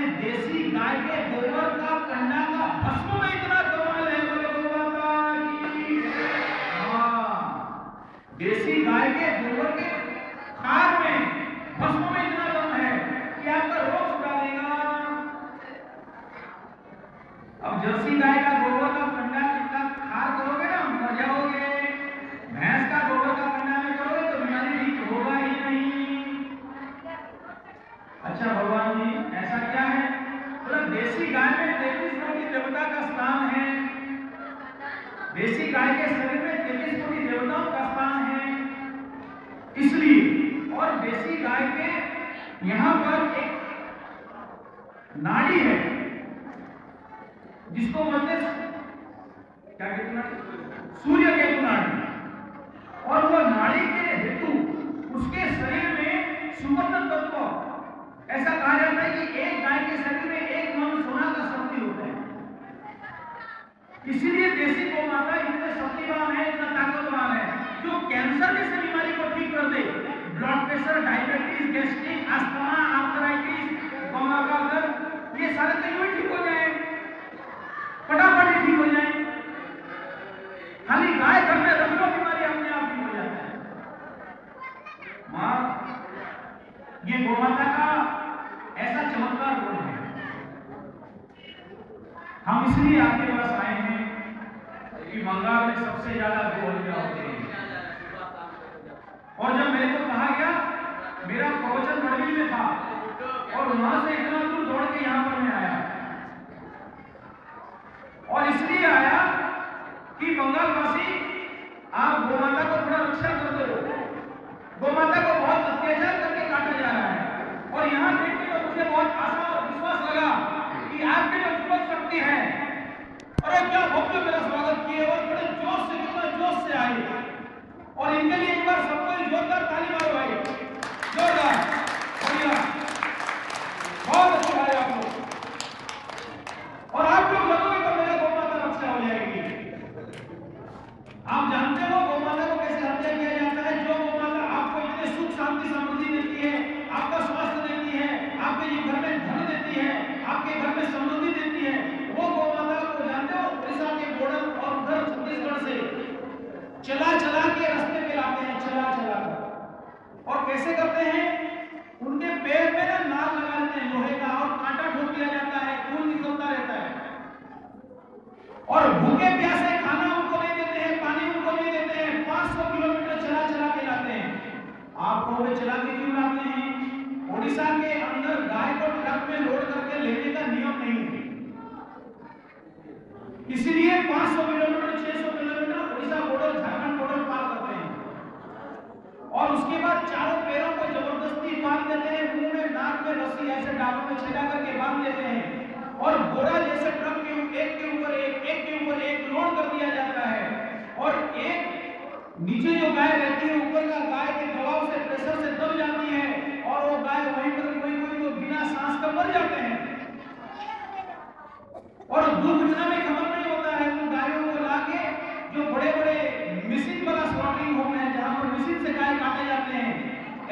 ये देसी गाय के गोबर का कंडा का भस्म में इतना कमाल है, बोले गौ माता की। हाँ, देसी गाय के गोबर के खार में भस्म में इतना दम है कि आपका रोग छुड़ा देगा। अब जर्सी गाय का गोबर का कंडा कितना खार करोगे ना, मर जाओगे। भैंस का गोबर का कंडा में करोगे तो बीमारी ठीक होगा ही नहीं। अच्छा भगवान जी, ऐसा क्या है? मतलब देसी गाय में 33 कोटि देवता का स्थान है। देसी गाय के शरीर में 33 कोटि देवताओं का स्थान है, इसलिए। और देसी गाय के यहां पर एक नाड़ी है जिसको बोलते क्या कहते हैं, सूर्य केतु नाड़ी। और वो नाड़ी के हेतु उसके शरीर में सुवर्ण तत्व, ऐसा कहा जाता है कि एक गाय के शरीर में 1 मन सोना का शक्ति होता है। इसीलिए देसी गौ माता इतने शक्तिवान है, इतना ताकतवान है, जो कैंसर जैसे बीमारी को ठीक कर दे। Blood pressure, diabetes, gastric, asthma, arthritis, कमर का दर्द, ये सारे तकलीफ ठीक हो जाए, फटाफट ठीक हो जाए। खाली गाय घर में रख लो, बीमारी अपने आप ठीक हो जाता है। मां, ये गौ माता का ऐसा चमत्कार गुण है। हम इसलिए आपके पास आए हैं कि बंगाल में सबसे ज्यादा गोहत्या होते हैं। और जब मेरे को कहा गया, मेरा प्रवचन बड़वी में था और वहां से इतना दूर दौड़ के यहां पर मैं आया। और इसलिए आया कि बंगालवासी, आप गौ माता को थोड़ा रक्षा कर दो। गौ माता को बहुत अत्याचार करके काटा जा रहा है। और यहाँ देख के तो मुझे बहुत आशा और विश्वास लगा कि आपके जो युवक शक्ति है, अरे क्या भव्य मेरा स्वागत किए और बड़े जोश से, कितना जोश से आए। और इनके लिए एक बार सबको जोरदार ताली मारो भाई, जोरदार, बढ़िया, बहुत अच्छा है आप लोग। और आप लोग लगोगे तो मेरा गौ माता रक्षा हो जाएगी। आप जानते हो गौ माता को कैसे हत्या किया जाता है? जो गौ माता आपको इतने सुख शांति समृद्धि देती है, आपका स्वास्थ्य देती है, आपके घर में धन देती है, आपके घर में समृद्धि देती है, वो गौ माता को जानते हो उड़ीसा के बॉर्डर और उधर छत्तीसगढ़ से चला चला के रास्ते पे लाते हैं, चला चला कर। और कैसे करते हैं? उनके पैर में ना नाल लगा देते हैं लोहे का, और कांटा ठोक दिया जाता है, खून निकलता रहता है। और भूखे प्यासे खाना उनको नहीं देते हैं, पानी उनको नहीं देते हैं, 500 किलोमीटर चला चला के लाते हैं। आप कहोगे चला के क्यों लाते हैं? उड़ीसा के अंदर गाय को ट्रक में लोड करके लेने का नियम नहीं है, इसलिए 500 kilometre 600 kilometre Orissa border, Jharkhand border पार करते हैं। और उसके बाद चारों पैरों को जबरदस्ती बांध देते हैं, मुंह में नाक में रस्सी ऐसे डालों में छेड़ा करके बांध देते हैं। और घोड़ा जैसे ट्रक के एक के ऊपर एक लोड कर दिया जाता है। और एक नीचे जो गाय रहती है, ऊपर का गाय के दबाव से, प्रेशर से दब जाती है, और वो गाय वहीं पर कोई तो बिना सांस का मर जाते हैं। और दुर्घटना में खबर नहीं होता है, उन गायों को लाके जो बड़े बड़े मशीन वाला स्लॉटिंग होम है, जहां पर मशीन से गाय काटे जाते हैं,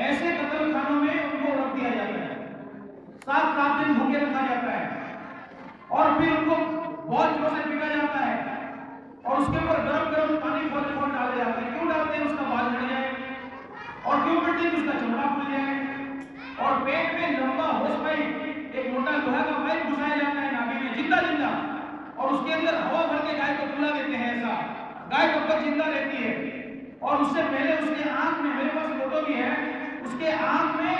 ऐसे कत्ल खानों में उनको रख दिया जाता है। 7-7 दिन भूखे रखा जाता है, और फिर उनको बहुत जोर से पीटा जाता है, और उसके ऊपर गरम पानी खोल डाले जाते हैं। क्यों डालते हैं? उसका बाल झड़ जाए। और क्यों पीटते हैं? उसका चमड़ा खुल जाए। और पेट में लंबा होस पाइप, एक मोटा लोहा का पाइप घुसाया जाता है नाभि में, जिंदा, और उसके अंदर हवा भर के गाय को फुला देते हैं। ऐसा गाय कब तक जिंदा रहती है? और उससे पहले उसके आंख में, मेरे पास फोटो भी है, उसके आंख में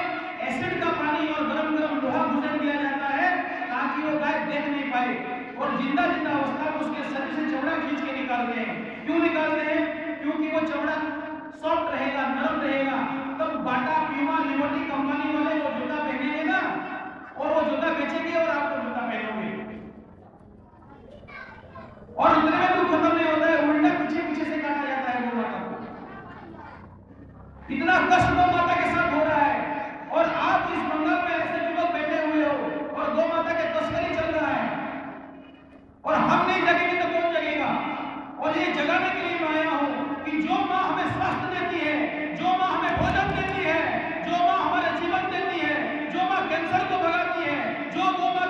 एसिड का पानी और गरम लोहा घुसा दिया जाता है, ताकि वो गाय देख नहीं पाए। और जिंदा अवस्था में उसके शरीर से चमड़ा खींच के निकालते हैं। क्यों निकालते हैं? क्योंकि वो चमड़ा सॉफ्ट रहेगा, नरम रहेगा। तब बाटा, प्यूमा, लिबर्टी कंपनी वाले वो जूता पहनेंगे ना, और वो जूता बेचेंगे और आपको जूता पहनोगे। और इतने में तो खत्म नहीं होता है, उल्टा पीछे से काटा जाता है गौ माता को। इतना कष्ट गौ माता के साथ हो रहा है, और आप इस मंगल में ऐसे युवक बैठे हुए हो, और गौ माता के तस्करी चल रहा है, और हम नहीं जगेंगे तो कौन जगेगा? और ये जगाने के लिए मैं आया हूं कि जो मां हमें स्वास्थ्य देती है, जो मां हमें भोजन देती है, जो मां हमारे जीवन देती है, जो मां कैंसर को भगाती है, जो गौ माता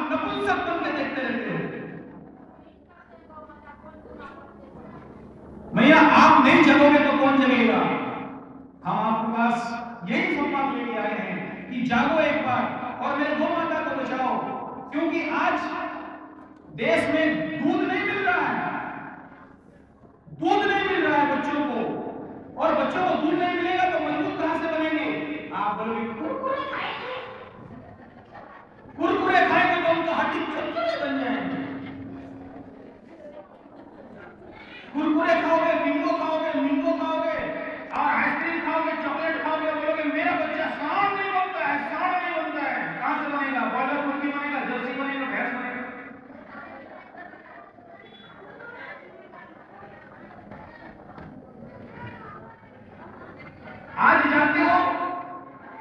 आप नपुंसक बन के देखते रहते हो। भैया आप नहीं जगोगे तो कौन जगेगा? हम आपके पास यही संवाद लेके आए हैं कि जागो एक बार और मेरे गौ माता को बचाओ, क्योंकि आज देश में दूध नहीं मिल रहा है, दूध नहीं मिल रहा है बच्चों को, और बच्चों को दूध नहीं मिलेगा तो मजबूत कहां से बनेंगे? आप बोलोगे कुरकुरे खाएंगे, कुरकुरे खाएंगे तो उनको हड्डी चौचले बन जाएंगे। कुरकुरे खाओगे, बिंगो खाओगे, मिंगो खाओगे और आइसक्रीम खाओगे, चॉकलेट खाओगे, बोलोगे मेरा बच्चा सांड नहीं बनता है, सांड नहीं बनता है। कहां से बनेगा? बॉयलर मुर्गी बनेगा, जर्सी बनेगा, भैंस बनेगा। आज जानते हो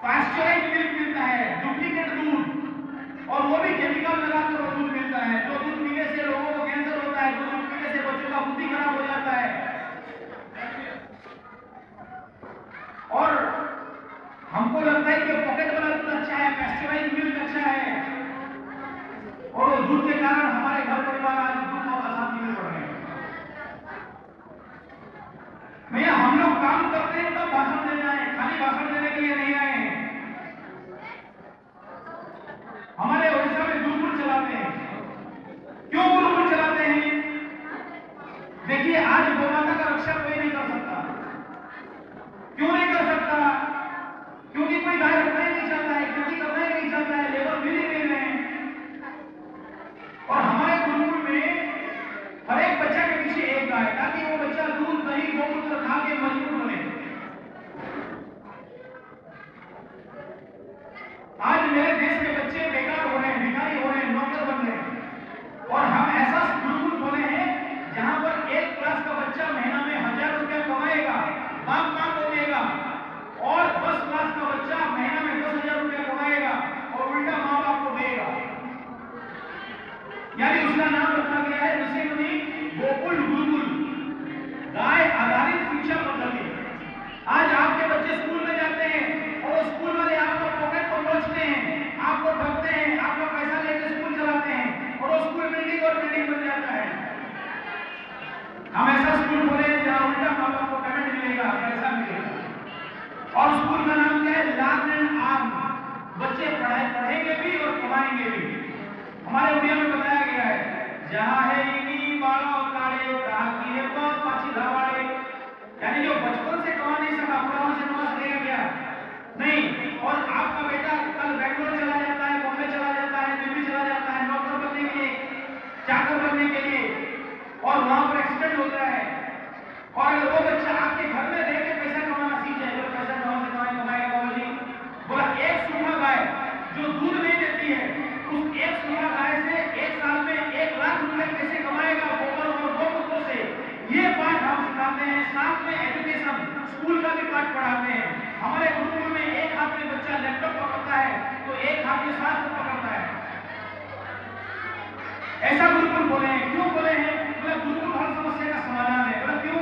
पास्चराइज्ड मिल्क मिलता है, डुप्लीकेट दूध, और वो भी केमिकल लगाकर दूध मिलता है। जो दूध पीने से लोगों को कैंसर होता है, जो दूध पीने से बच्चों का बुद्धि खराब हो जाता है। और हमको लगता है कि पॉकेट वाला दूध अच्छा है, पास्चराइज्ड मिल्क अच्छा है, और वो दूध के कारण हमारे घर परिवार आज दुख और अशांति में पड़ रहे हैं। भैया हम लोग काम करते हैं तब भाषण देने आए, खाली भाषण देने के लिए नहीं आए हैं। हमारे ओडिशा में गुरुकुल चलाते हैं। क्यों गुरुकुल चलाते हैं? देखिए आज गौ माता का रक्षा कोई नहीं कर सकता। क्यों नहीं कर सकता? क्योंकि कोई गाय रखना ही नहीं चाहता है, खेती करना ही नहीं चाहता है, लेबर मिल ही नहीं रहे हैं। और हमारे गुरुकुल में हर एक बच्चा के पीछे एक गाय, ताकि वो बच्चा दूध दही गोमूत्र खा के मजबूत बने। आज मेरे देश के बच्चे बेकार हो रहे हैं, भिखारी हो रहे हैं, नौकर बन रहे हैं, और हम ऐसा गुरुकुल खोले हैं जहां पर एक क्लास का बच्चा महीना में 1000 रुपया कमाएगा, बाप मां को देगा, और 10 क्लास का बच्चा महीना में 10,000 रुपया कमाएगा और उल्टा मां बाप को देगा। यानी उसका नाम रखा गया है ऋषि मुनि गोकुल गुरुकुल, गाय आधारित शिक्षा पद्धति। आज आपके बच्चे स्कूल में जाते हैं और स्कूल वाले आपको पॉकेट को नोचते हैं, आपको ठगते हैं, आपका पैसा लेकर स्कूल चलाते हैं, और वो स्कूल बिल्डिंग और बिल्डिंग बन जाता है। हम ऐसा स्कूल खोले जहां उल्टा माँ बाप को पेमेंट मिलेगा, पैसा मिलेगा, और स्कूल का नाम क्या है? Learn and earn. बच्चे पढ़ाई पढ़ेंगे भी और कमाएंगे भी। हमारे उड़िया में बताया गया है जहां है इनी बालों काले ताकि है बहुत पची धावाड़े, यानी जो बचपन से कमा नहीं सका पुराने से कमा सकेगा क्या? नहीं। और आपका बेटा कल बेंगलोर चला जाता है, बॉम्बे चला जाता है, दिल्ली चला जाता है नौकर बनने के लिए, चाकर बनने के लिए, और वहां पर एक्सीडेंट होता है, और अगर वो बच्चा आपके घर में रह के पैसा कमाना सीख जाए, तो पैसा कहाँ से कमाएगा बाबूजी? बोला एक सूखा गाय जो दूध नहीं देती है, उस एक सूखा गाय से एक साल में 1 लाख रुपए कैसे कमाएगा गोबर और गोमूत्र से? ये पाठ हम सिखाते हैं। साथ में एजुकेशन स्कूल का भी पाठ पढ़ाते हैं। हमारे गुरुकुल में एक हाथ में बच्चा लैपटॉप पकड़ता है तो एक हाथ में शास्त्र पकड़ता है। ऐसा गुरुकुल बोले हैं। क्यों बोले हैं? बोला गुरुकुल हर समस्या का समाधान है। बोला क्यों?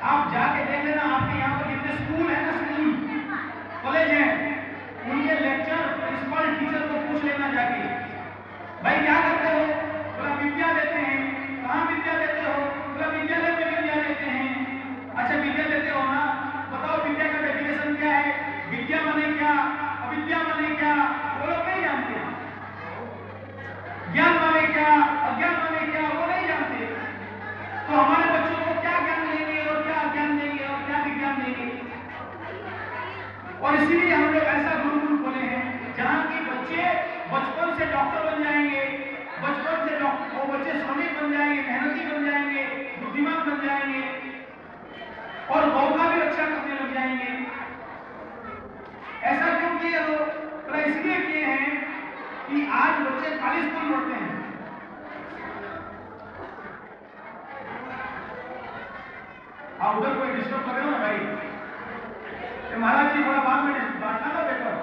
आप जाके देख लेना, आपके यहाँ पर जितने स्कूल है ना, स्कूल कॉलेज है, उनके लेक्चर प्रिंसिपल टीचर को पूछ लेना जाके, भाई क्या करते हो? बोला विद्या देते हैं। कहाँ विद्या देते हो? बोला विद्यालय में विद्या देते हैं। अच्छा विद्या देते हो ना, बताओ विद्या का डेफिनेशन क्या है? विद्या माने क्या, अविद्या माने क्या, वो लोग नहीं जानते। ज्ञान माने क्या, अज्ञान माने क्या, वो नहीं जानते। तो हमारे बच्चों को क्या ज्ञान देंगे और क्या अज्ञान देंगे और क्या विज्ञान देंगे? और इसीलिए हम लोग ऐसा गुरुकुल खोले हैं जहाँ की बच्चे बचपन से डॉक्टर बन जाएंगे, बचपन से वो बच्चे श्रमिक बन जाएंगे, मेहनती बन जाएंगे, बुद्धिमान बन जाएंगे, और गौ का भी रक्षा करने लग जाएंगे। ऐसा क्यों किए हो? तो इसलिए किए हैं कि आज बच्चे खाली स्कूल पढ़ते हैं। आप उधर कोई डिस्टर्ब कर रहे हो ना भाई? महाराज जी थोड़ा बाद में बांटना था पेपर।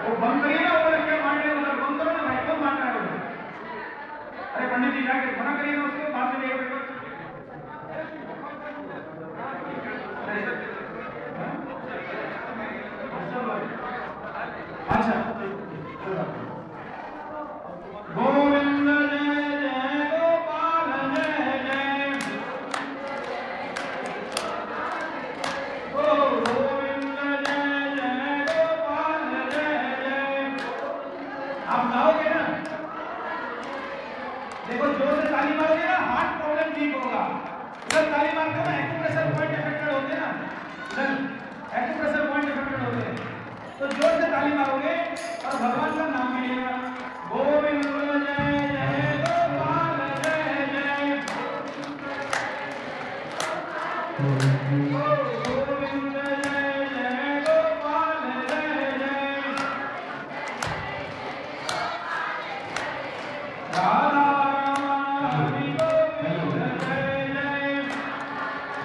वो बंद करिए ना, वो क्या मार रहे हो उधर, बंद करो ना भाई, कौन मार रहा है उधर? अरे पंडित जी जाके मना करिए ना उसको, बात में जाइए बेटा। अच्छा गोविंद जय जय गोपाल जय जय, गोविंद जय जय गोपाल जय जय। आप गाओगे ना, देखो जोर से ताली मारोगे ना, हार्ट प्रॉब्लम ठीक होगा। उधर ताली मारते हो ना, एक्यूप्रेशर पॉइंट अफेक्टेड होते हैं ना, उधर एक्यूप्रेशर पॉइंट अफेक्टेड होते हैं, तो जोर से ताली मारोगे और भगवान का नाम मिलेगा। गोविंद जय जय गोपाल जय जय, गोविंद जय जय गोपाल जय जय, राधा रमण गोविंद जय जय।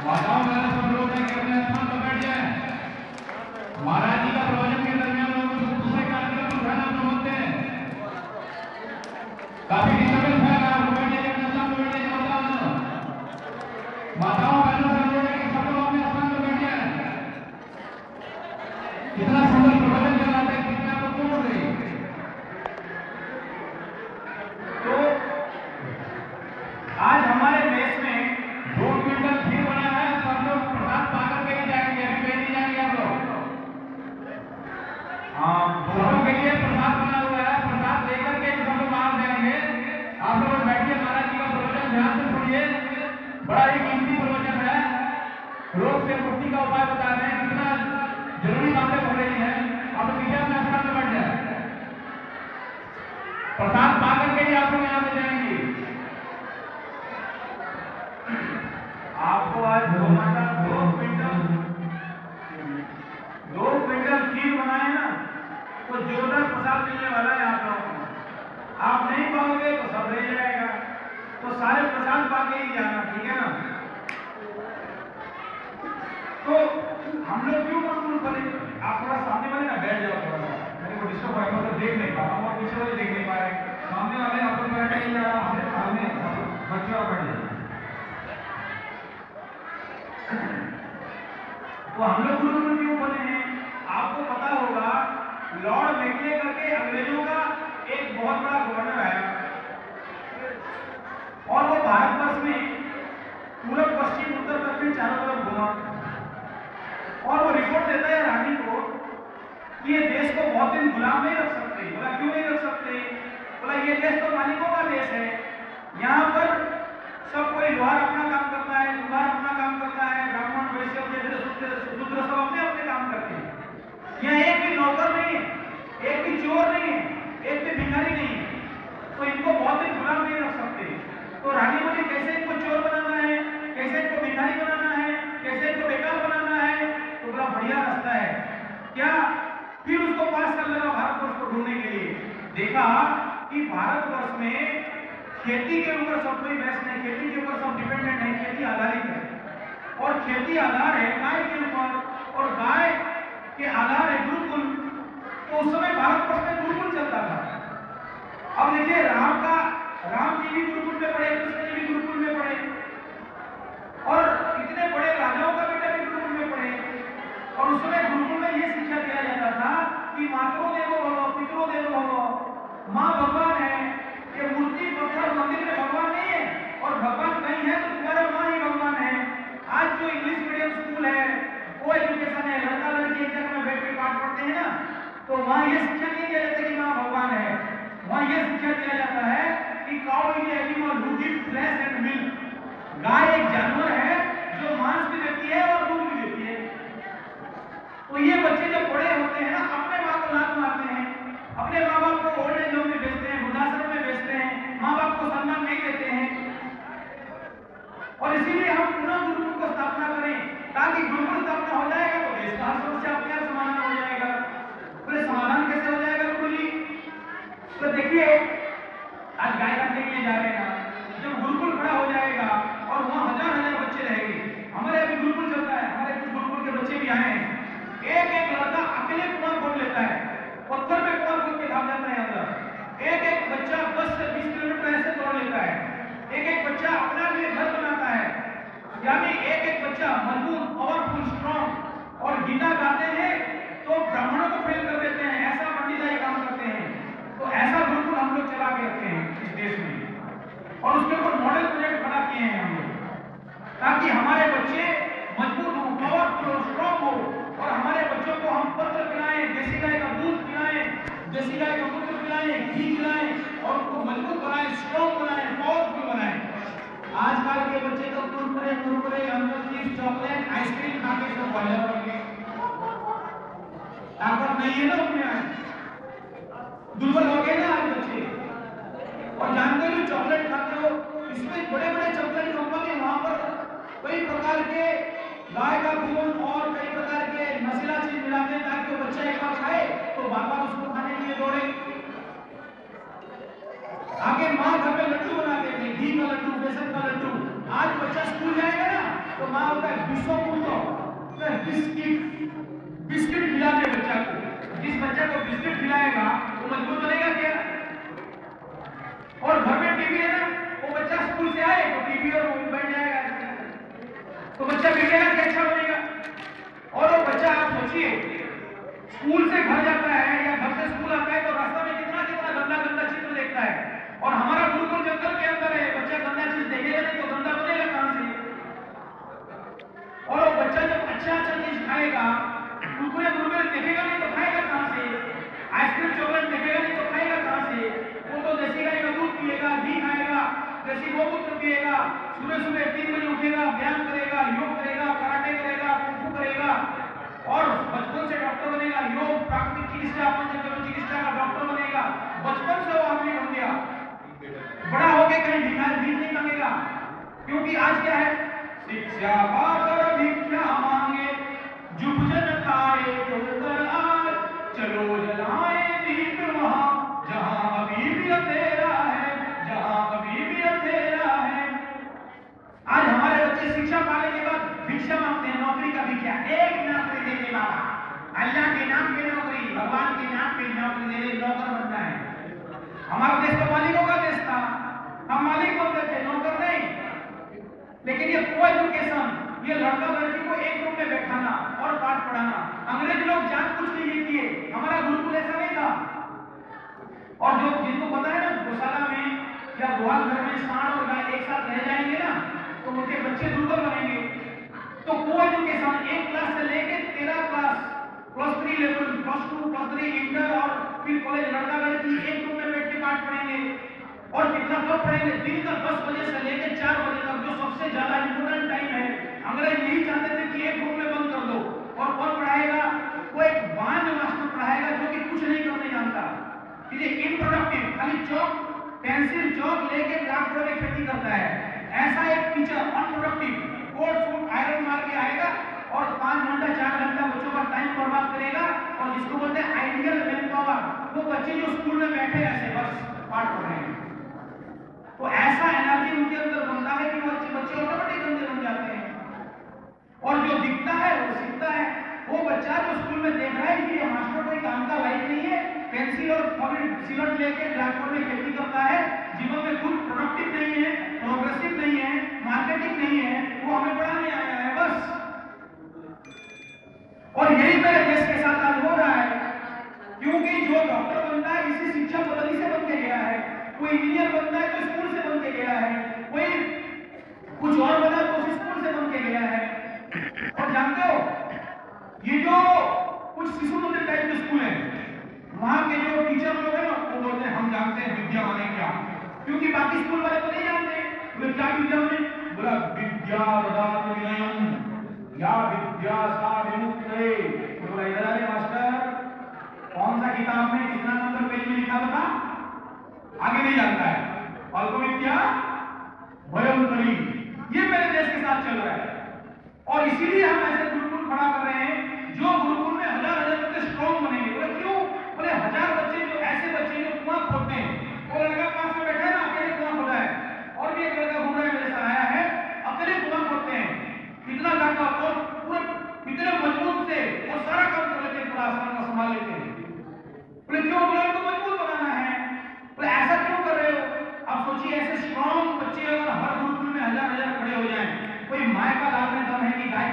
माताओं बहनों सब लोग हैं कि अपने स्थान पर बैठ जाएं। महाराज जी का प्रवचन के दरमियान लोग दूसरे कार्यक्रम उठाना चाहते हैं, काफी डिस्टर्बेंस है, आप बैठ जाइए अपने स्थान पर बैठ जाइए। माताओं बहनों सब लोग हैं कि सब लोग अपने स्थान पर बैठ जाएं। कितना सुंदर प्रवचन चल रहा है, कितना आपको क्यों बोल रही है? तो आज हमारे देश में 2 क्विंटल खीर बना है, सब लोग प्रसाद पाकर के ही जाएंगे, अभी पे नहीं जाएंगे आप लोग। दोनों के लिए प्रसाद बना हुआ है, प्रसाद लेकर के सब लोग बाहर जाएंगे। आप लोग बैठिए, महाराज जी का प्रवचन ध्यान से सुनिए, बड़ा ही कीमती प्रवचन है, रोग से मुक्ति का उपाय बता रहे हैं, कितना जरूरी बातें हो रही हैं। आप लोग पीछे अपने स्थान पर बैठ जाए, प्रसाद पा करके ही आप लोग यहाँ से जाएंगे। आपको आज दो क्विंटल खीर बनाए ना, तो जोरदार प्रसाद मिलने वाला है आप लोगों को। आप नहीं पाओगे तो सब रह जाएगा, तो सारे प्रसाद पाके ही जाना, ठीक है ना? तो हम लोग क्यों गुरुकुल खोले? आप थोड़ा सामने वाले ना बैठ जाओ, थोड़ा सा मेरे को डिस्टर्ब हो रहा है, मतलब देख नहीं पा रहा हूँ, और पीछे वाले देख नहीं पा रहे, सामने वाले आप लोग बैठ नहीं जा रहा, सामने बच्चे और बैठ जाए। तो हम लोग गुरुकुल क्यों खोले हैं? आपको पता होगा, लॉर्ड मैकले करके अंग्रेजों का एक बहुत बड़ा गवर्नर आया, और वो भारतवर्ष में पूरब पश्चिम उत्तर दक्षिण चारों तरफ घुमा, और वो रिपोर्ट देता है रानी को कि ये देश को बहुत दिन गुलाम नहीं रख सकते। बोला क्यों नहीं रख सकते? बोला ये देश तो मालिकों का देश है, यहाँ पर सब कोई लोहार अपना काम करता है, कुम्हार अपना काम करता है, ब्राह्मण वैश्य शूद्र सब अपने अपने काम करते हैं। यहाँ एक भी नौकर नहीं है, एक भी चोर नहीं है, एक भी भिखारी नहीं है, तो इनको बहुत दिन गुलाम नहीं रख सकते। तो रानी बोली कैसे इनको चोर बनाना है, कैसे इनको भिखारी बनाना है, कैसे इनको बेकार बनाना है? तो बड़ा बढ़िया रास्ता है क्या? फिर उसको पास कर लगा भारतवर्ष को ढूंढने के लिए, देखा कि भारतवर्ष में खेती के ऊपर सब कोई बेस्ट नहीं, खेती के ऊपर सब डिपेंडेंट है, खेती आधारित है, और खेती आधार है गाय के ऊपर, और गाय के आधार है गुरुकुल। तो उस समय भारतवर्ष में गुरुकुल चलता था। अब देखिए राम जी भी गुरुकुल में पढ़े, कृष्ण जी भी गुरुकुल में पढ़े, और इतने बड़े राजाओं का बेटा भी गुरुकुल में पढ़े। और उस समय गुरुकुल में ये शिक्षा दिया जाता था कि मातरो देवो भव, पितरो देवो भव, माँ भगवान है, ये मूर्ति पत्थर मंदिर में भगवान नहीं है, और भगवान कहीं है तो तुम्हारा माँ ही भगवान है। आज जो इंग्लिश मीडियम स्कूल है, वो एजुकेशन है, लड़का लड़की एक जगह में बैठ के पाठ पढ़ते हैं ना, तो वहाँ ये शिक्षा नहीं दिया जाता कि माँ भगवान है। वहाँ ये शिक्षा दिया जाता है कि cow is animal who gives flesh and milk, गाय एक जानवर है जो मांस भी देती है और दूध भी देती है। तो ये बच्चे जब बड़े होते हैं ना, अपने माँ को लात मारते हैं, अपने माँ बाप को ओल्ड एज होम में भेजते हैं, वृद्धाश्रम में भेजते हैं, माँ बाप को सम्मान नहीं देते हैं। और इसीलिए हम पुनः गुरुकुल को स्थापना करें, ताकि गुरुकुल स्थापना हो जाएगा तो देश का हर समस्या अपने आप समाधान हो जाएगा। फिर समाधान कैसे हो जाएगा गुरु जी? तो देखिए आज गाय काटने के लिए जा रहे हैं ना, जब गुरुकुल खड़ा हो जाएगा और वहाँ हजार हजार बच्चे रहेंगे, हमारे अभी गुरुकुल चलता है, हमारे कुछ गुरुकुल के बच्चे भी आए हैं, एक एक लड़का अकेले कुआं खोद लेता है, पत्थर पे मजबूत, पावरफुल, स्ट्रॉन्ग, और गीता गाते हैं तो ब्राह्मणों को फेल कर देते हैं, ऐसा पंडिताई काम करते हैं। तो ऐसा गुरुकुल हम लोग चला के रखे हैं इस देश में, और उसके ऊपर मॉडल प्रोजेक्ट खड़ा किए हैं हम लोग, ताकि हमारे बच्चे मजबूत हो, पावरफुल हो, स्ट्रॉन्ग हो, और हमारे बच्चों को हम पत्र पिलाएं, देसी गाय का दूध पिलाएं, देसी गाय का मूत्र पिलाएं, घी पिलाएं, और उनको मजबूत बनाएं, स्ट्रॉन्ग बनाएं, पावरफुल बनाएं। आजकल के बच्चे तो कुरकुरे कुरकुरे, अंदर चिप्स, चॉकलेट, आइसक्रीम खा के सब बॉयलर बन गए। ताकत नहीं है ना उनमें, दुर्बल हो गए ना आज बच्चे। और जानते हो चॉकलेट खाते हो, इसमें बड़े बड़े चॉकलेट कंपनी वहां पर कई प्रकार के गाय का खून और कई प्रकार के नशीला चीज मिलाते हैं, ताकि वो बच्चा एक बार खाए तो बार बार उसको खाने के लिए दौड़े। आगे माँ घर में लड्डू बनाते थे, घी का लड्डू, बेसन का लड्डू। आज बच्चा स्कूल जाएगा ना तो माँ होता है बिस्किट खिला दे बच्चा को। जिस बच्चा को बिस्किट खिलाएगा वो मजबूत बनेगा क्या? और घर में टीवी है ना, वो बच्चा स्कूल से आए तो टीवी और मोबाइल बैठ जाएगा, तो बच्चा बिगड़ेगा कि अच्छा बनेगा? और वो बच्चा, आप सोचिए, स्कूल से घर जाता है या घर से स्कूल आता है तो रास्ता में कितना कितना गंदा गंदा चित्र देखता है। और हमारा गुरुकुल जंगल के अंदर है, बच्चा गंदा चीज देखेगा नहीं तो गंदा बनेगा कहां से? और वो बच्चा जब अच्छा अच्छा चीज खाएगा, कुरकुरे मुरमुरे देखेगा नहीं तो खाएगा कहां से? आइसक्रीम चॉकलेट देखेगा नहीं तो खाएगा कहां से? वो तो देसी गाय का दूध पिएगा, घी खाएगा, देसी गोमूत्र पिएगा, सुबह सुबह 3 बजे उठेगा, व्यायाम करेगा, योग करेगा, कराटे करेगा, कुंफू करेगा, और बचपन से डॉक्टर बनेगा। योग, प्राकृतिक चिकित्सा, पंचकर्म चिकित्सा का डॉक्टर बनेगा। बचपन से वो आदमी बन गया, बड़ा होके कहीं भीख नहीं मांगेगा। क्योंकि आज क्या है, शिक्षा पाकर भिक्षा मांगे, जुग जन खाए डोकर आज, चलो जलाए दीप वहां जहां अभी भी अंधेरा है, जहां अभी भी अंधेरा है। आज हमारे बच्चे शिक्षा पाने के बाद भिक्षा मांगते हैं, नौकरी का भिक्षा, एक नौकरी दे दे बाबा, अल्लाह के नाम पे नौकरी, भगवान के नाम पे नौकरी दे दे, नौकर बनना है। हमारा देश तो मालिकों का देश था, हम मालिक बनते थे, नौकर नहीं। लेकिन ये को एजुकेशन, ये लड़का लड़की को एक रूम में बैठाना और पाठ पढ़ाना, अंग्रेज लोग जानबूझ के ये किए, हमारा गुरुकुल ऐसा नहीं था। और जो जिनको पता है ना, गौशाला में या गुहाल घर में सांड और गाय एक साथ रह जाएंगे ना तो उनके बच्चे दुर्बल बनेंगे। तो को एजुकेशन 1 क्लास से लेकर 13 क्लास, +3 लेवल, +2, +3 इंटर और फिर कॉलेज, लड़का लड़की एक रूम में बैठ के पाठ पढ़ेंगे। और कितना कब पढ़ेंगे? दिन का 10 बजे से लेकर 4 बजे तक, जो सबसे ज्यादा इंपोर्टेंट टाइम है। अंग्रेज यही चाहते थे कि एक रूम में बंद कर दो। और कौन पढ़ाएगा? वो एक बांझ मास्टर पढ़ाएगा जो कि कुछ नहीं करने जानता, ये इनप्रोडक्टिव, खाली चौक पेंसिल चौक लेके ट्रैक्टर में खेती करता है। ऐसा एक teacher unproductive, coat suit iron मार के आएगा और 5 घंटा 4 घंटा बच्चों का टाइम बर्बाद करेगा। और जिसको बोलते हैं आइडियल मैन पावर, वो बच्चे जो स्कूल में बैठे ऐसे बस पाठ पढ़ रहे हैं। तो ऐसा एनर्जी उनके अंदर बनता है कि वो बच्चे ऑटोमेटिक गंदे बन जाते हैं। और जो दिखता है वो सीखता है। वो बच्चा जो स्कूल में देख रहा है कि ये मास्टर कोई काम का लाइफ नहीं है, पेंसिल और सिलट लेके ब्लैकबोर्ड में खेती करता है, जीवन में खुद प्रोडक्टिव नहीं है, प्रोग्रेसिव नहीं है, मार्केटिंग नहीं है, वो हमें पढ़ाने आया है बस। और यही मेरे देश के साथ आज हो रहा है, क्योंकि जो डॉक्टर बनता है इसी शिक्षा पद्धति से बन के गया है, कोई इंजीनियर बनता है तो स्कूल से बन के गया है, कोई कुछ और बना तो उस स्कूल से बन के गया है। और जानते हो, ये जो कुछ शिशु मंदिर टाइप के स्कूल है, वहां के जो टीचर लोग हैं ना, वो बोलते हैं हम जानते हैं विद्या माने क्या, क्योंकि बाकी स्कूल वाले तो नहीं जानते। बोले क्या विद्या माने? बोला विद्या ददात विनयम या विद्या सा विमुक्ते। बोला इधर आ मास्टर, कौन सा किताब में कितना नंबर पेज में लिखा बता? आगे नहीं जानता है। अल्प विद्या भयंकरी, ये मेरे देश के साथ चल रहा है। और इसीलिए हम ऐसे गुरुकुल खड़ा कर रहे हैं जो गुरुकुल में हजार बच्चे स्ट्रॉन्ग बनेंगे। बोले क्यों? बोले 1000 बच्चे जो ऐसे बच्चे जो कुआं खोदते हैं, वो लड़का पास में बैठा है ना, अकेले कुआं खोदा है, और भी एक लड़का घूम रहा है मेरे साथ आया है, अकेले कुआं खोदते हैं, कितना लड़का और पूरे कितने मजबूत से वो सारा काम कर लेते हैं, पूरा आसमान का संभाल लेते हैं। बोले क्यों? बोले तो मजबूत बनाना है। बोले ऐसा क्यों कर रहे हो? आप सोचिए, ऐसे स्ट्रॉन्ग बच्चे अगर हर गुरुकुल में हजार खड़े हो जाएं, कोई माय का लाभ में दम है कि गाय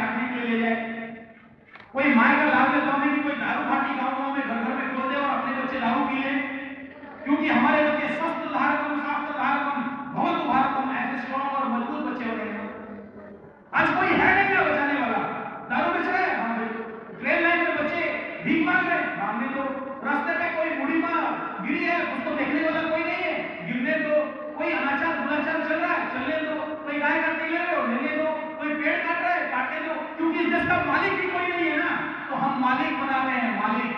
गिरी है, उसको देखने वाला कोई नहीं है, गिरने दो, कोई अनाचार दुराचार चल रहा है, चलने दो, कोई गाय काटने ले रहे हो लेने दो, कोई पेड़ काट रहा है काटने दो, क्योंकि इस देश का मालिक ही कोई नहीं है ना, तो हम मालिक बना रहे हैं, मालिक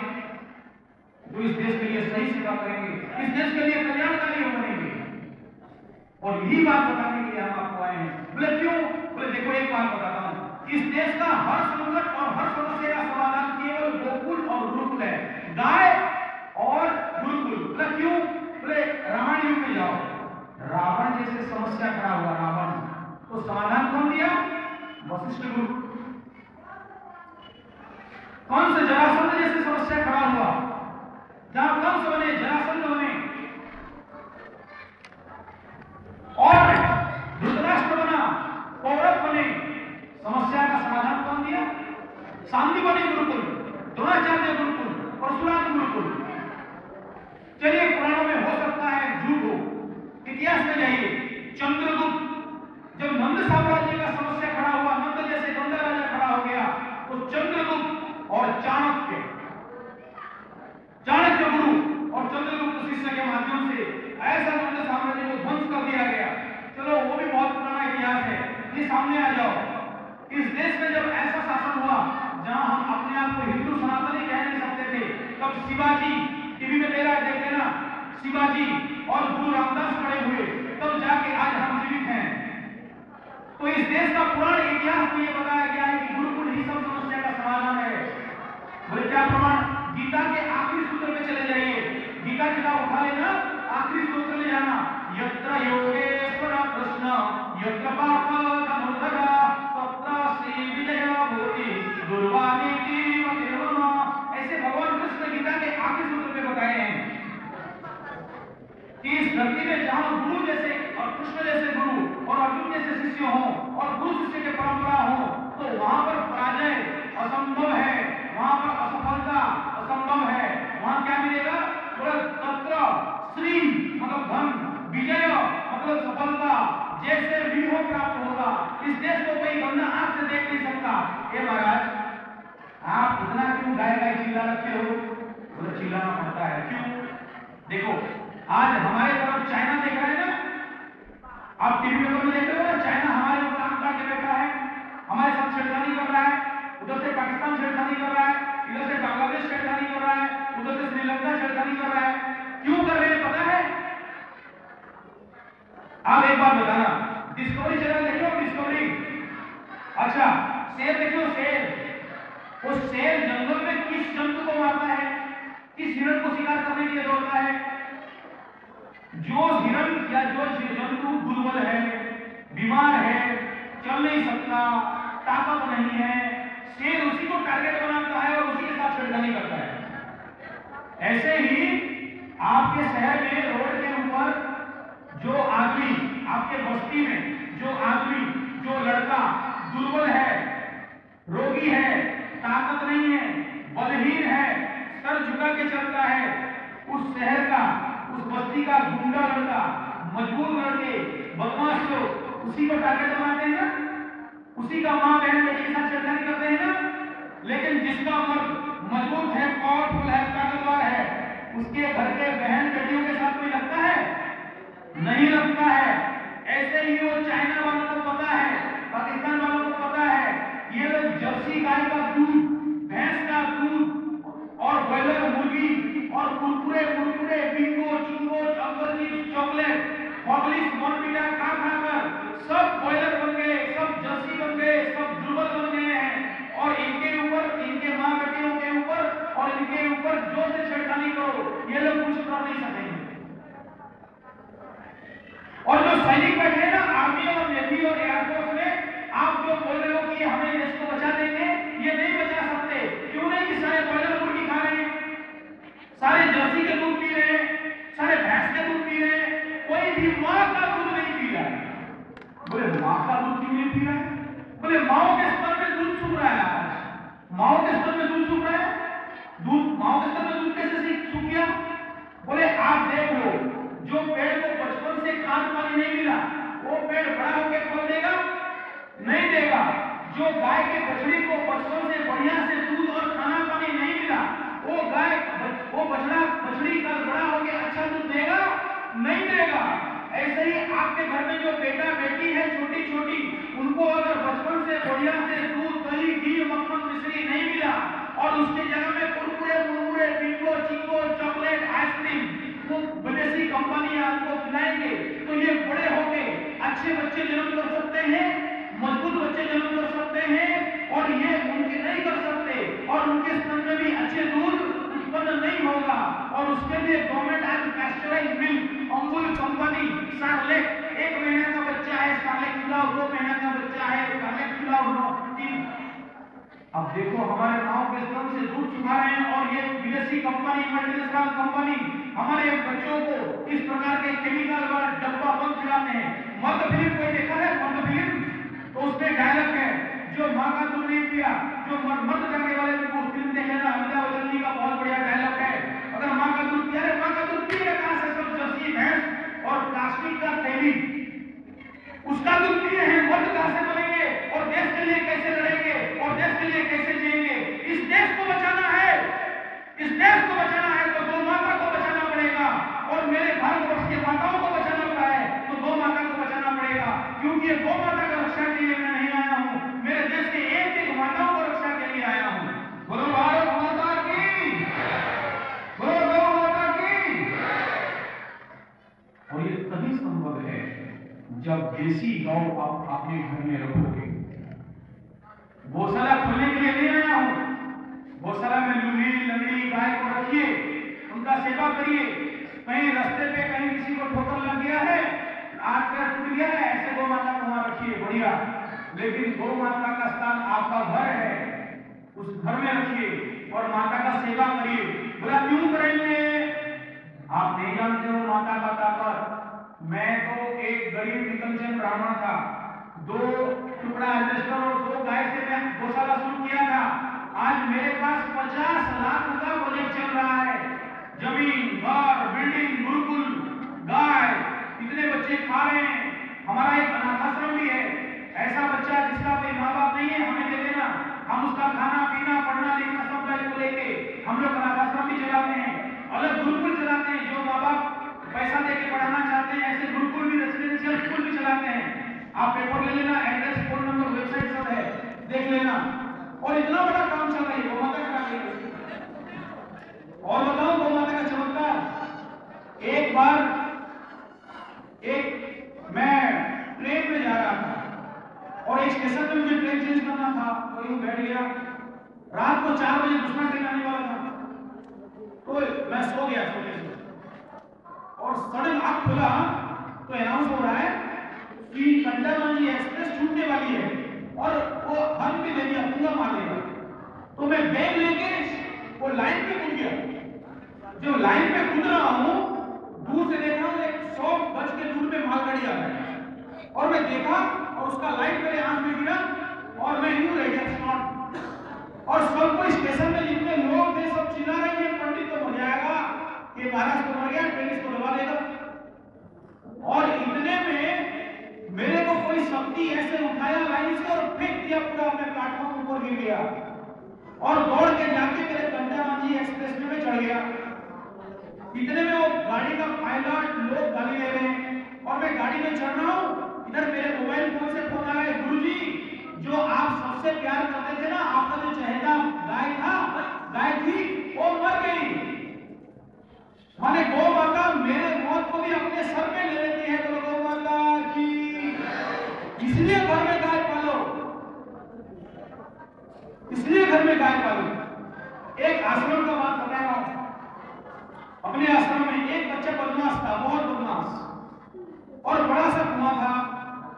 जो इस देश के लिए सही सेवा करेंगे, इस देश के लिए कल्याणकारी बनेंगे। और यही बात बताने के लिए हम आपको आए हैं। बोले क्यों? बोले देखो एक बात बताता हूं, इस देश का हर संकट और हर समस्या का समाधान केवल गोकुल और गुरुकुल है, गाय और गुरुकुल। बोले क्यों? बोले रामायण युग में जाओ, रावण जैसे समस्या खड़ा हुआ, रावण तो समाधान कौन दिया? वशिष्ठ गुरु। कौन से? जरासंध जैसे समस्या खड़ा हुआ, जहां कंस बने, जरासंध बने और धृतराष्ट्र बना, कौरव बने, समस्या का समाधान कौन दिया? सांदीपनि गुरुकुल, द्रोणाचार्य गुरुकुल, परशुराम गुरुकुल। चलिए पुराणों में हो सकता है झूठ हो, इतिहास में जाइए, चंद्रगुप्त जब नंद साम्राज्य का समस्या खड़ा हुआ, नंद जैसे गंगा राजा खड़ा हो गया, तो चंद्रगुप्त और चाणक्य गुरु और चंद्रगुप्त शिष्य के माध्यम से ऐसा नंद साम्राज्य को ध्वंस कर दिया गया। चलो वो भी बहुत पुराना इतिहास है, ये सामने आ जाओ। इस देश में जब ऐसा शासन हुआ जहां हम अपने आप को हिंदू सनातनी कह नहीं सकते थे, तब शिवाजी, टीवी में मेरा देख लेना, शिवाजी और गुरु रामदास खड़े हुए, तब जाके आज हम जीवित हैं। तो इस देश का पुराण इतिहास में ये बताया गया है कि गुरुकुल ही सब समस्या का समाधान है। बोले क्या प्रमाण? गीता के आखिरी सूत्र में चले जाइए, गीता किताब उठा लेना, आखिरी सूत्र ले जाना, यत्र योगेश्वर कृष्ण यत्र पार्थ धनुर्धर तत्र श्री विजय भूति दुर्वाणी जीवतिर्मम। ऐसे भगवान कृष्ण गीता के आखिरी सूत्र में बताए हैं कि इस धरती में जहां गुरु जैसे और कृष्ण जैसे गुरु और अर्जुन जैसे शिष्य हों और गुरु शिष्य की परंपरा हो, तो वहां पर पराजय असंभव है, वहां पर असफलता असंभव है। वहां क्या मिलेगा? तत्र श्री मतलब धन, विजय मतलब सफलता, जैसे भी हो प्राप्त होगा। इस देश को कोई बंदा आंख से देख नहीं सकता। ये महाराज आप इतना क्यों गाय गाय चिल्ला रखे हो? बोले चिल्लाना पड़ता है। क्यों? देखो आज हमारे तरफ चाइना देख रहा है ना, आप टीवी में देख रहे हो ना, चाइना हमारे ऊपर आंख काट के बैठा है, हमारे साथ छेड़खानी कर रहा है, उधर से पाकिस्तान छेड़खानी कर रहा है, इधर से बांग्लादेश छेड़खानी कर रहा है, उधर से श्रीलंका छेड़खानी कर रहा है। क्यों कर रहे हैं पता है? आप एक बात बताना, डिस्कवरी चैनल देखो, डिस्कवरी, अच्छा शेर देखो, शेर, वो शेर जंगल में किस जंतु को मारता है, किस हिरण को शिकार करने के लिए दौड़ता है? जो हिरण या जो जंतु दुर्बल है, बीमार है, चल नहीं सकता, ताकत नहीं है, शेर उसी को टारगेट बनाता है और उसी के साथ छेड़खानी करता है। ऐसे ही आपके शहर में रोड के ऊपर जो आदमी, आपके बस्ती में जो आदमी, जो लड़का दुर्बल है, रोगी है, ताकत नहीं है, बलहीन है, सर झुका के चलता है, उस शहर का, उस बस्ती का गुंडा लड़का, मजबूर लड़के, बदमाश लोग उसी को टारगेट बनाते हैं ना, उसी का मां बहन बेटी के साथ छेड़खानी करते हैं ना। लेकिन जिसका मर्द मजबूत है, पावरफुल है, ताकतवर है, उसके घर के बहन बेटियों के साथ कोई लगता है? नहीं लगता है। ऐसे ही वो चाइना वालों को पता है, पाकिस्तान वालों को पता है, ये लोग जर्सी गाय का दूध, भैंस का दूध और ब्रॉयलर मुर्गी और कुरकुरे बिंगो, चिंगो, अंगूर, चॉकलेट, हॉर्लिक्स, बॉर्नविटा खा कर सब ब्रॉयलर बन गए, सब जर्सी बन गए, सब दुर्बल बन गए हैं। और इनके ऊपर, इनके मां बेटियों के ऊपर और इनके ऊपर जो से छेड़खानी करो, ये लोग कुछ कर नहीं सकेंगे। और जो सैनिक बैठे हैं ना, आर्मी और नेवी और एयरफोर्स में, आप जो बोल रहे हो कि हमें देश को बचा देंगे, ये नहीं बचा सकते। क्यों नहीं? कि सारे ब्रॉयलर मुर्गी खा रहे हैं, सारे जर्सी के दूध पी रहे हैं, सारे भैंस के दूध पी रहे हैं, कोई भी मां का दूध नहीं पी रहा है। बोले मां का दूध क्यों नहीं पी रहा है? बोले माओ के स्तर में दूध सूख रहा है। आज माओ के स्तर में दूध सूख रहा है। दूध, माओ के स्तर में दूध कैसे सूख गया? बोले आप देख लो, जो पेड़ को बचपन से खाद पानी नहीं मिला, वो पेड़ बड़ा होकर फल देगा? नहीं देगा। जो गाय के बछड़ी को बचपन से बढ़िया से दूध और खाना पानी नहीं मिला, वो गाय, वो बछड़ा बछड़ी कल बड़ा होकर ऐसे ही आपके घर में जो बेटा बेटी है छोटी छोटी, उनको अगर बचपन से बढ़िया से दूध दही घी मक्खन मिश्री नहीं मिला और उसकी जगह में कुरकुरे मुरमुरे बिंगो चिंगो चॉकलेट आइसक्रीम वो विदेशी कंपनी आपको खिलाएंगे, तो ये बड़े होके अच्छे बच्चे जन्म कर सकते हैं, मजबूत बच्चे जन्म कर सकते हैं, और ये मुमकिन नहीं कर सकते, और उनके स्तन में भी अच्छे दूध उत्पन्न नहीं होगा। और उसके लिए गवर्नमेंट आज पैस्चराइज्ड मिल्क अमूल कंपनी सार्लेक, 1 महीने का बच्चा है सार्लेक खिलाओ, 2 महीने का बच्चा है सार्लेक खिलाओ, 3। अब देखो हमारे गांव के स्तन से दूध चुका रहे हैं, और ये विदेशी कंपनी मल्टीनेशनल कंपनी हमारे बच्चों को इस प्रकार के केमिकल वाला डब्बा बंद खिलाते हैं। मर्द फिल्म कोई देखा है? मर्द फिल्म तो उसमें डायलॉग है, जो माँ का दूध नहीं पिया, जो मर्द जाने वाले को फिल्म देख लेना, अमिताभ बच्चन जी का बहुत बढ़िया डायलॉग है। अगर माँ का दूध पिया, माँ का दूध पिए कहां से? सब जर्सी भैंस और प्लास्टिक का थैली, उसका दूध पिए हैं, मर्द कहां से बनेंगे? और देश के लिए कैसे लड़ेंगे? और देश के लिए कैसे जिएंगे? इस देश को बचाना है, इस देश को बचाना है तो गौ माता को बचाना पड़ेगा, और मेरे भारतवर्ष की माताओं को बचाना पड़ा है तो गौ माता को बचाना पड़ेगा, क्योंकि गौ माता की रक्षा के लिए मैं नहीं आया हूं, मेरे देश के एक एक माताओं को रक्षा के लिए आया हूं। बोलो भारत माता की, बोलो गौ माता की। और ये तभी संभव है जब देसी गौ आप अपने घर में रखोगे। गौशाला खोलने के लिए नहीं आया हूं, गौशाला में लूली लंगड़ी गाय को रखिए, उनका सेवा करिए, कहीं रास्ते पे कहीं किसी को ठोकर लग गया है, आग पैर टूट गया है, ऐसे गौ माता को वहां रखिए बढ़िया, लेकिन गौ माता का स्थान आपका घर है, उस घर में रखिए और माता का सेवा करिए। बोला क्यों करेंगे? आप नहीं जानते हो माता का ताकत। मैं तो एक गरीब निकलचंद ब्राह्मण था, 2 टुकड़ा एल्वेस्टर और 2 गाय से मैं गौशाला शुरू किया था। आज मेरे पास 50 लाख का प्रोजेक्ट चल रहा है, जमीन घर बिल्डिंग गुरुकुल गाय, इतने बच्चे खा रहे हैं। हमारा एक अनाथाश्रम भी है, ऐसा बच्चा जिसका कोई माँ बाप नहीं है हमें दे देना, हम उसका खाना पीना पढ़ना लिखना सब दायित्व को लेके हम लोग अनाथाश्रम भी चलाते हैं, अलग गुरुकुल चलाते हैं, जो माँ बाप पैसा देके पढ़ाना चाहते हैं ऐसे गुरुकुल भी रेसिडेंशियल स्कूल भी चलाते हैं। आप पेपर ले लेना, एड्रेस फोन नंबर वेबसाइट सब है, देख लेना। और इतना बड़ा काम चल रहा है गौ माता करा रही है। और बताओ गौ माता का चमत्कार, एक बार मैं ट्रेन में जा रहा था और एक स्टेशन पे मुझे ट्रेन चेंज करना था, तो यूं बैठ गया, रात को 4 बजे दूसरा ट्रेन आने वाला था, तो मैं सो गया सोते से, और सडन आंख खुला तो अनाउंस हो रहा है कि कंटामांजी एक्सप्रेस छूटने वाली है, और वो हन भी दे दिया, पूरा मार देगा। तो मैं बैग लेके वो लाइन पे कूद गया। जो लाइन पे कूद रहा हूं, दूर से देखा एक 100 गज के दूर पे मालगाड़ी आ रहा है, और मैं देखा और उसका लाइट मेरे आंख में गिरा और मैं यूं रह गया शॉट। और सब को स्टेशन में जितने लोग थे सब चिल्ला रहे हैं पंडित तो मर जाएगा, ये महाराज तो मर गया, ट्रेन इसको दबा देगा। और इतने में मेरे को कोई शक्ति ऐसे उठाया लाइन से और फेंक दिया, पूरा मैं प्लेटफॉर्म ऊपर गिर गया, और दौड़ के जाके मेरे कंटामांजी एक्सप्रेस में मैं चढ़ गया। इतने में वो गाड़ी का पायलट लोग गाली ले रहे हैं, और मैं गाड़ी में चढ़ रहा हूं, इधर मेरे मोबाइल फोन से फोन आ रहा है, गुरुजी जो आप सबसे प्यार करते थे ना, आपका जो चहेता गाय था, गाय थी, वो मर गई। माने गौ माता मेरे मौत को भी अपने सर पे ले लेती है। तो गौ माता की, इसलिए घर में गाय पालो, इसलिए घर में गाय पालो। एक आश्रम का बात बता रहा हूं, अपने आश्रम में एक बच्चा बदमाश था, बहुत बदमाश, और बड़ा सा कुआं था,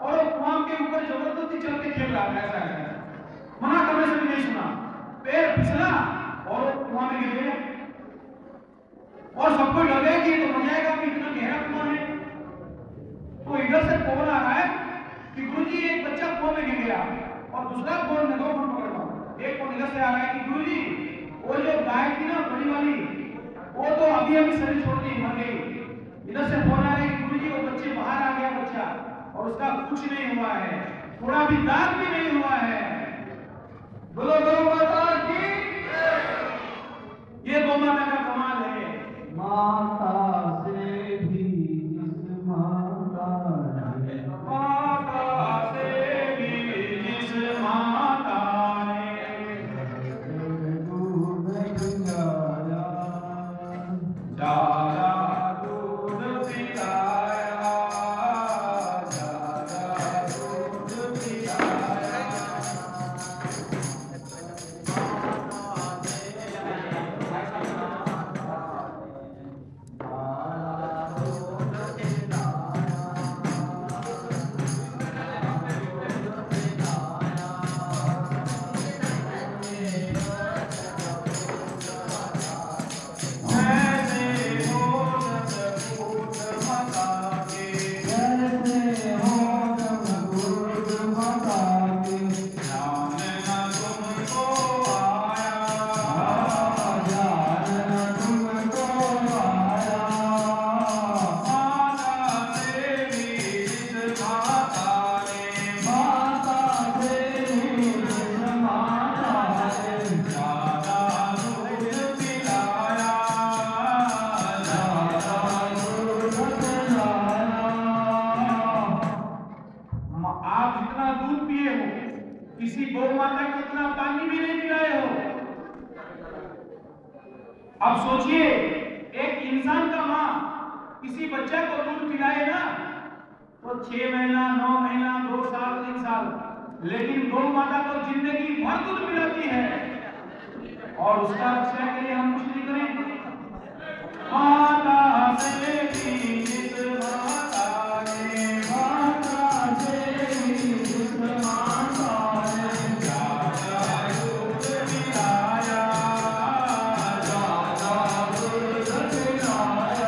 और वो कुआं के ऊपर जबरदस्ती चल के खेल रहा था, ऐसा मना करने से भी नहीं सुना, पैर फिसला और वो कुआं में गिर गया, और सबको डर गया कि तो मर जाएगा, कि इतना गहरा कुआं है। तो इधर से फोन आ रहा है कि गुरुजी एक बच्चा कुआं में गिर गया, और दूसरा फोन में 2 फोन पकड़ रहा हूं, एक फोन इधर से आ रहा है कि गुरुजी वो जो गाय थी ना बड़ी वाली, वो तो अभी शरीर छोड़ दी, मर गई। इधर से फोन आ रहा है कि गुरुजी वो बच्चे बाहर आ गया बच्चा, और उसका कुछ नहीं हुआ है, थोड़ा भी दाग भी नहीं हुआ है। बोलो गौ माता की, ये गौ माता का कमाल है। माता से भी इस माता किसी गौ माता को इतना पानी भी नहीं पिलाए हो। अब सोचिए, एक इंसान का माँ किसी बच्चे को दूध पिलाए ना तो 6 महीना, 9 महीना, 2 साल, 3 साल, लेकिन गौ माता को जिंदगी भर दूध पिलाती है। और उसका रक्षा के लिए हम कुछ नहीं करें। माता से जिस माता ने, माता से जिस माता ने ज्यादा दूध पिलाया, ज्यादा दूध पिलाया,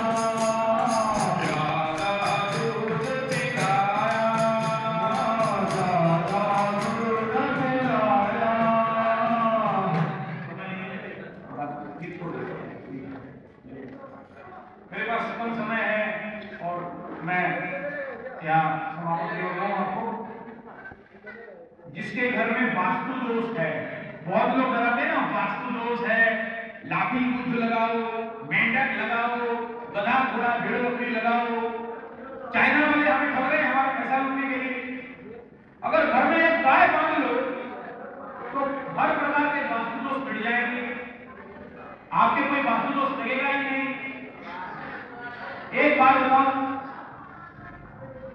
ज्यादा दूध पिलाया, ज्यादा दूध पिलाया। मेरे पास कम समय है और मैं यहाँ समापन कर रहा हूँ आपको। जिसके घर में वास्तु दोष है, बहुत लोग डराते हैं ना, वास्तु दोष है, लाफिंग बुद्ध लगाओ, मेंढक लगाओ, गधा घोड़ा भेड़ बकरी लगाओ। चाइना वाले हमें खबर है हमारा पैसा लूटने के लिए। अगर घर में एक गाय बांध लो तो हर प्रकार के वास्तु दोष मिट जाएंगे, आपके कोई वास्तु दोष लगेगा ही नहीं। एक बात बताओ,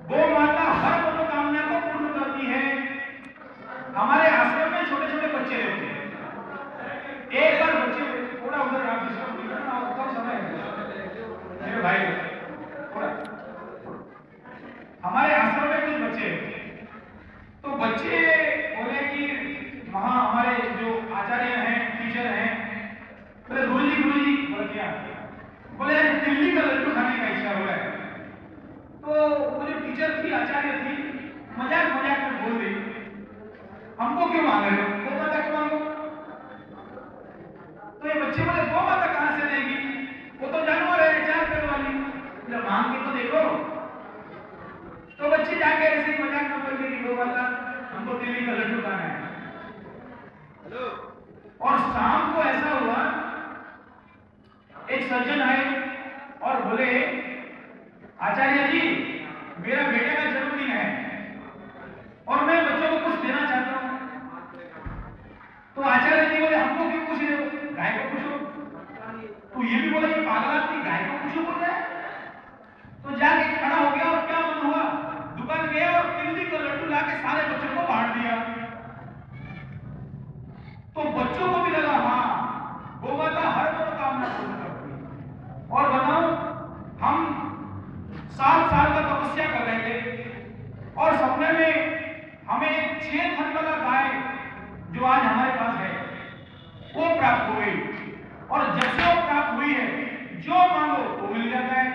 गौ माता हर मनोकामना को पूर्ण करती है। हमारे आश्रम में छोटे छोटे बच्चे रहते हैं। एक बार बच्चे थोड़ा उधर आप कम समय मेरे भाई थोड़ा, हमारे आश्रम में कुछ बच्चे, तो बच्चे बोले कि वहां हमारे जो आचार्य हैं, टीचर हैं, बोले गुरुजी बोले क्या, बोले दिल्ली का लड्डू खाने का इच्छा हो रहा है। तो वो जो टीचर थी, आचार्य थी, मजाक में बोल दी, हमको क्यों मांग रहे हो, गौ माता को मांगो। तो ये बच्चे बोले गौ माता कहां से देगी, वो तो जानवर है, 4 पैर वाली, जब मांग के तो देखो। तो बच्चे जाके ऐसे ही मजाक में बोल रही कि गौ माता हमको दिल्ली का लड्डू खाना है। और शाम को ऐसा हुआ, एक सज्जन आए और बोले आचार्य जी मेरा बेटे का जन्मदिन है और मैं बच्चों को कुछ देना चाहता हूं। तो आचार्य जी बोले हमको क्यों पूछ रहे हो, गाय को पूछो। तो ये भी बोला ये पागल आदमी, गाय को पूछो बोल रहा है। तो जाके खड़ा हो गया और क्या मन हुआ, दुकान गया और दिल्ली का लड्डू लाके सारे बच्चों को बांट दिया। तो बच्चों को भी लगा हाँ गौ माता हर मनोकामना पूर्ण करती है। और बताओ, हम 7 साल का तपस्या कर रहे थे और सपने में हमें 6 थन वाला गाय जो आज हमारे पास है वो प्राप्त हो गई। और जब से वो प्राप्त हुई है, जो मांगो वो मिल जाता है।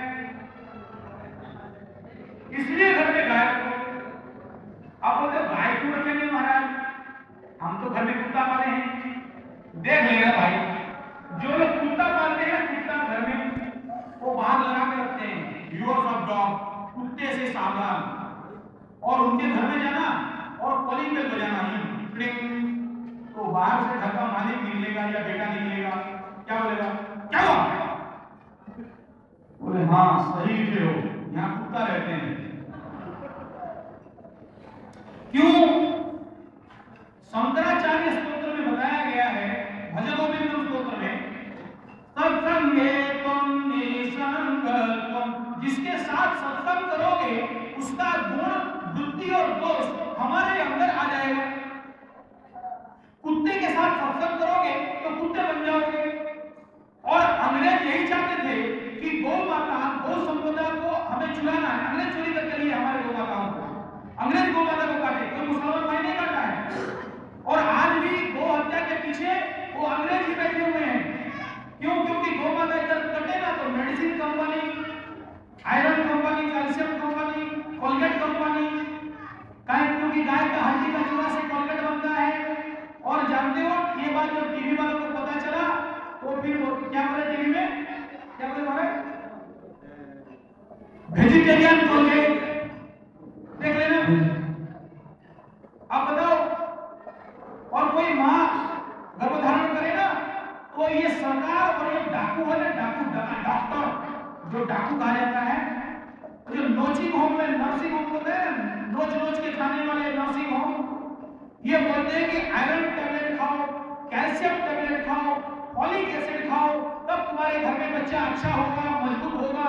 इसलिए घर में गाय को, आप बोलते हो गाय क्यों रखेंगे महाराज, हम तो घर में कुत्ता पाले हैं। देख लेना भाई, जो लोग कुत्ता पालते हैं, कुत्ता घर में वो बाहर लगा के रखते हैं, व्यूअर्स ऑफ डॉग, कुत्ते से सावधान। और उनके घर में जाना और कॉलिंग बेल बजाना ही, तो बाहर से घर का मालिक निकलेगा या बेटा निकलेगा, क्या बोलेगा, क्या हुआ, बोले हाँ सही लिखे हो, यहाँ कुत्ता रहते हैं। क्यों? शंकराचार्य स्तोत्र में बताया गया है, भजगोविंदम स्तोत्र में, सत्संगे त्वं निशं जिसके साथ सत्संग करोगे उसका गुण, बुद्धि और दोष हमारे अंदर आ जाएगा। कुत्ते के साथ सत्संग करोगे तो कुत्ते बन जाओगे। और अंग्रेज यही चाहते थे कि गौ माता, गौ संपदा को हमें चुराना है। अंग्रेज चोरी करके लिए हमारे गौ माताओं को, अंग्रेज गौ माता को काटे, कोई मुसलमान भाई नहीं काटा है। और आज भी गौ हत्या के पीछे वो अंग्रेज ही बैठे हुए हैं। क्यों? क्योंकि गौ माता इधर कटे ना तो medicine company, iron company, calcium company, Colgate company, क्योंकि गाय का हड्डी का चूरा से कोलगेट बनता है। और जानते हो ये बात जब टीवी वालों को पता चला तो फिर वो क्या बोले टीवी में, क्या बोले, वेजिटेरियन कोलगेट, देख लेना। अब बताओ, और कोई मां गर्भधारण करे ना तो ये सरकार और ये डाकू वाले, डाकू डॉक्टर जो डाकू कहा जाता है, जो नर्सिंग होम में, नर्सिंग होम होते हैं नोच नोच के खाने वाले नर्सिंग होम, ये बोलते हैं कि आयरन टैबलेट खाओ, कैल्शियम टैबलेट खाओ, फॉलिक एसिड खाओ, तब तुम्हारे घर में बच्चा अच्छा होगा, मजबूत होगा।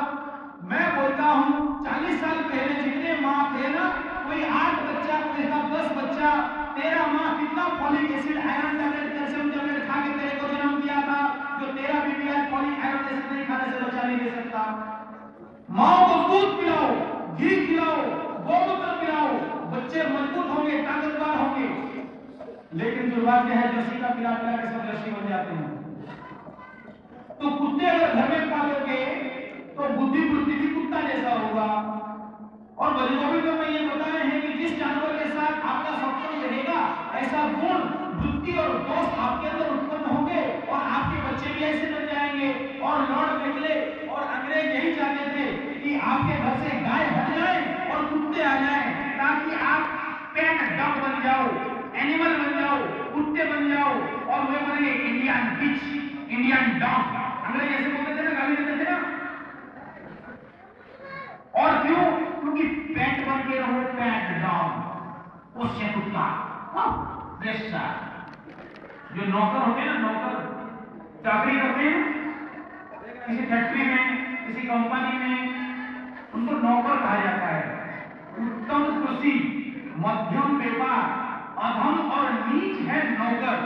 मैं बोलता हूं 40 साल पहले जितने मां थे ना, कोई 8 बच्चा, कोई 10 बच्चा, तेरा मां कितना folic acid, iron tablet, calcium tablet खा के तेरे को जन्म दिया था, जो तेरा बीबी आज फॉलिक आयरन एसिड नहीं खाने से बच्चा नहीं दे सकता। मां को दूध पिलाओ, घी खिलाओ, गोमूत्र पिलाओ, बच्चे मजबूत होंगे, ताकतवर होंगे। लेकिन दुर्भाग्य है जर्सी का पिला पिला के सब जर्सी बन जाते हैं। तो कुत्ते अगर घर में पालोगे तो बुद्धि बुद्धि भी कुत्ता जैसा होगा। और बलिगोभी को मैं ये बताए हैं कि जिस जानवर के साथ आपका संबंध रहेगा ऐसा गुण, बुद्धि और दोष आपके अंदर उत्पन्न होंगे और आपके बच्चे भी ऐसे बन जाएंगे। और लॉर्ड मेकले और अंग्रेज यही चाहते थे कि आपके घर से गाय हट जाए और कुत्ते आ जाए, ताकि आप पेट डॉग बन जाओ, एनिमल बन जाओ, कुत्ते बन जाओ। और वे बनेंगे इंडियन बिच, इंडियन डॉग। अंग्रेज ऐसे बोलते थे ना, गाली देते थे ना। और क्यों? क्योंकि पेट बन के रहो, पेट डॉग, उससे कुत्ता। Yes sir. जो नौकर होते हैं ना, नौकर चाकरी करते हैं किसी फैक्ट्री में, किसी कंपनी में, उनको नौकर कहा जाता है। उत्तम कृषि, मध्यम व्यापार, अधम और नीच है नौकर।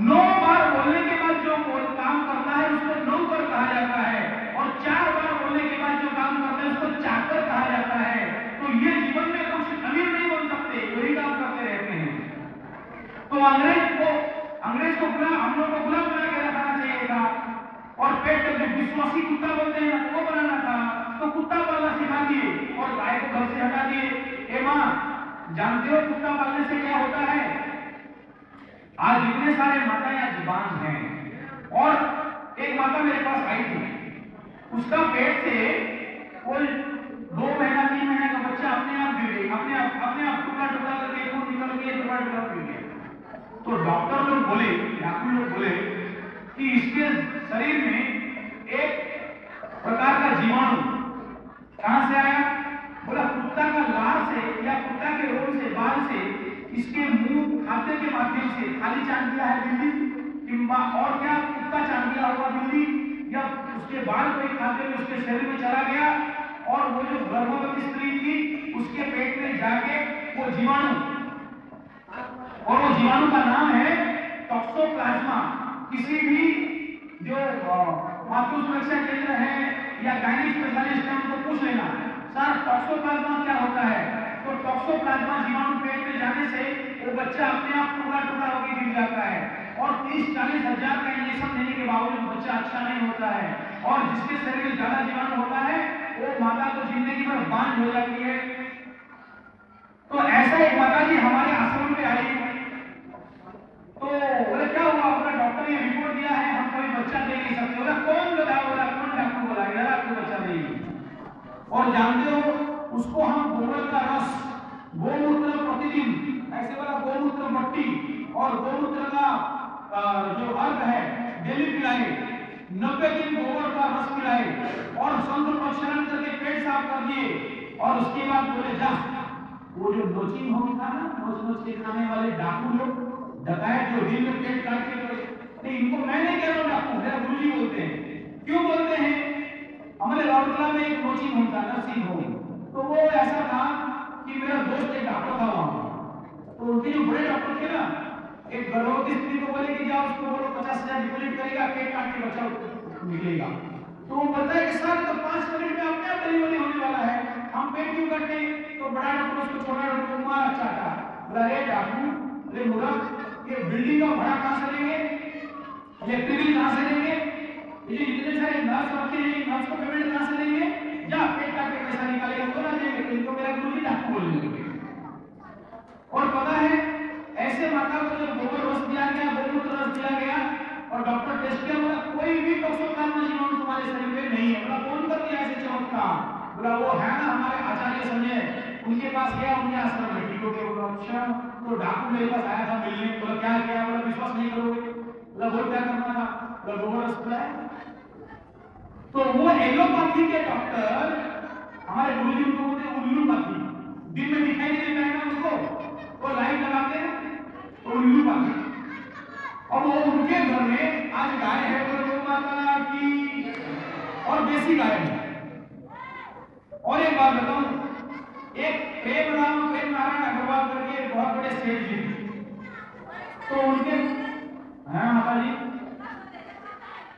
9 बार बोलने के बाद जो काम करता है उसको नौकर कहा जाता है, और 4 बार बोलने के बाद जो काम करता है उसको चाकर कहा जाता है। तो ये जीवन में कुछ अमीर नहीं बन सकते, वही काम करते रहते हैं। तो अंग्रेज को हम लोग को गुलाम बना के रखना चाहिए था। और पेट जो विश्वासी कुत्ता बोलते हैं वो बनाना था। तो कुत्ता पालना सिखा दिए और गाय को घर से हटा दिए। मां, जानते हो कुत्ता पालने से क्या होता है? आज इतने सारे माता या जीवान हैं, और एक माता मेरे पास आई थी, उसका पेट से कोई 2 महीना 3 महीने का बच्चा अपने आप गिर गया, अपने आप टुकड़ा टुकड़ा करके खून निकल के टुकड़ा टुकड़ा गिर गया। तो डॉक्टर लोग बोले, डॉक्टर लोग बोले कि इसके शरीर में एक प्रकार का जीवाणु कहां से आया? बोला कुत्ता का लार से या कुत्ता के रोम से, बाल से, इसके मुंह खाते के माध्यम से खाली चाट दिया है बिल्ली, किंबा और क्या कुत्ता चाट दिया होगा बिल्ली, या उसके बाल कोई खाते में उसके शरीर में चला गया, और वो जो गर्भवती स्त्री थी उसके पेट में जाके वो जीवाणु, और वो जीवाणु का नाम है टॉक्सोप्लाज्मा। किसी भी जो मातृ सुरक्षा केंद्र है या गायनिक स्पेशलिस्ट है उनको पूछ लेना, सर टॉक्सोप्लाज्मा क्या होता है? तो टॉक्सोप्लाज्मा जीवाणु पेट में जाने से वो बच्चा अपने आप टुकड़ा टुकड़ा होकर गिर जाता है, और 30-40 हजार का इंजेक्शन देने के बावजूद बच्चा अच्छा नहीं होता है। और जिसके शरीर में ज्यादा जीवाणु होता है वो माता को जिंदगी भर बांझ हो जाती है। तो ऐसा एक माता जी हमारे आश्रम में आई, तो बोले क्या हुआ? अपना डॉक्टर ने रिपोर्ट दिया है, हम कोई बच्चा दे नहीं सकते। बोला कौन बताया? बोला कौन डॉक्टर बोला यार आपको बच्चा देगी? और जानते हो उसको हम गोबर का रस, गोमूत्र प्रतिदिन, ऐसे वाला गोमूत्र मट्टी और गोमूत्र का जो अर्घ है डेली पिलाए, 90 दिन गोबर का रस पिलाए, और संत प्रक्षालन करके पेट साफ कर दिए। और उसके बाद बोले जा, वो जो नोचिंग होम था ना, नोच नोच के खाने वाले डाकू लोग, डकायत जो दिन में पेट काट के, नहीं इनको मैं नहीं कह रहा हूँ डाकू, मेरा गुरुजी बोलते हैं, क्यों बोलते हैं? हमारे राउरकेला में एक कोचिंग होम था, नर्सिंग होम। तो वो ऐसा था कि मेरा दोस्त एक डॉक्टर था वहां, तो उनके जो बड़े डॉक्टर थे ना, एक गर्भवती स्त्री को बोले कि जाओ उसको बोलो 50,000 डिपॉजिट करेगा, पेट काट के बच्चा निकलेगा। तो वो बोलता है कि सर तो 5 मिनट में अपने आप डिलीवरी होने वाला है, हम पेट क्यों काटे? तो बड़ा डॉक्टर उसको छोटा डॉक्टर को मार चाटा, बोला अरे डाकू, अरे मूर्ख, ये बिल्डिंग का भाड़ा कहां से लेंगे, इलेक्ट्रिक बिल कहां से लेंगे, ये इतने सारे नर्स रखे हैं, नर्स को पेमेंट कहां से लेंगे? जा पेट काट के पैसा निकालेगा तो ना देंगे। तो इनको मेरा गुरुजी डाकू बोलेंगे। और पता है ऐसे माता को जब गोबर रस दिया गया, गोमूत्र रस दिया गया और डॉक्टर टेस्ट किया, बोला कोई भी टॉक्सिकोलॉजी तुम्हारे शरीर में नहीं है। बोला कौन कर दिया ऐसे चमत्कार? बोला वो है ना हमारे आचार्य संजय, उनके पास गया, उनके आश्रम में ठीक हो गया। बोला अच्छा, तो डाकू मेरे पास आया था मिलने। बोला क्या किया? बोला विश्वास नहीं करोगे। बोला बोल क्या करना था? बोला गोबर रस पिलाया। तो वो एलोपैथी के डॉक्टर हमारे गुरुजी को बोलते हैं उल्लूपैथी, दिन में दिखाई नहीं देता है ना उनको, वो लाइट लगाते हैं तो उल्लूपैथी। और वो उनके घर में आज गाय है, गौ माता की, और देसी गाय है। और एक बात बताऊं, एक प्रेम नारायण अग्रवाल करके एक बहुत बड़े सेठ जी, तो उनके हाँ माता जी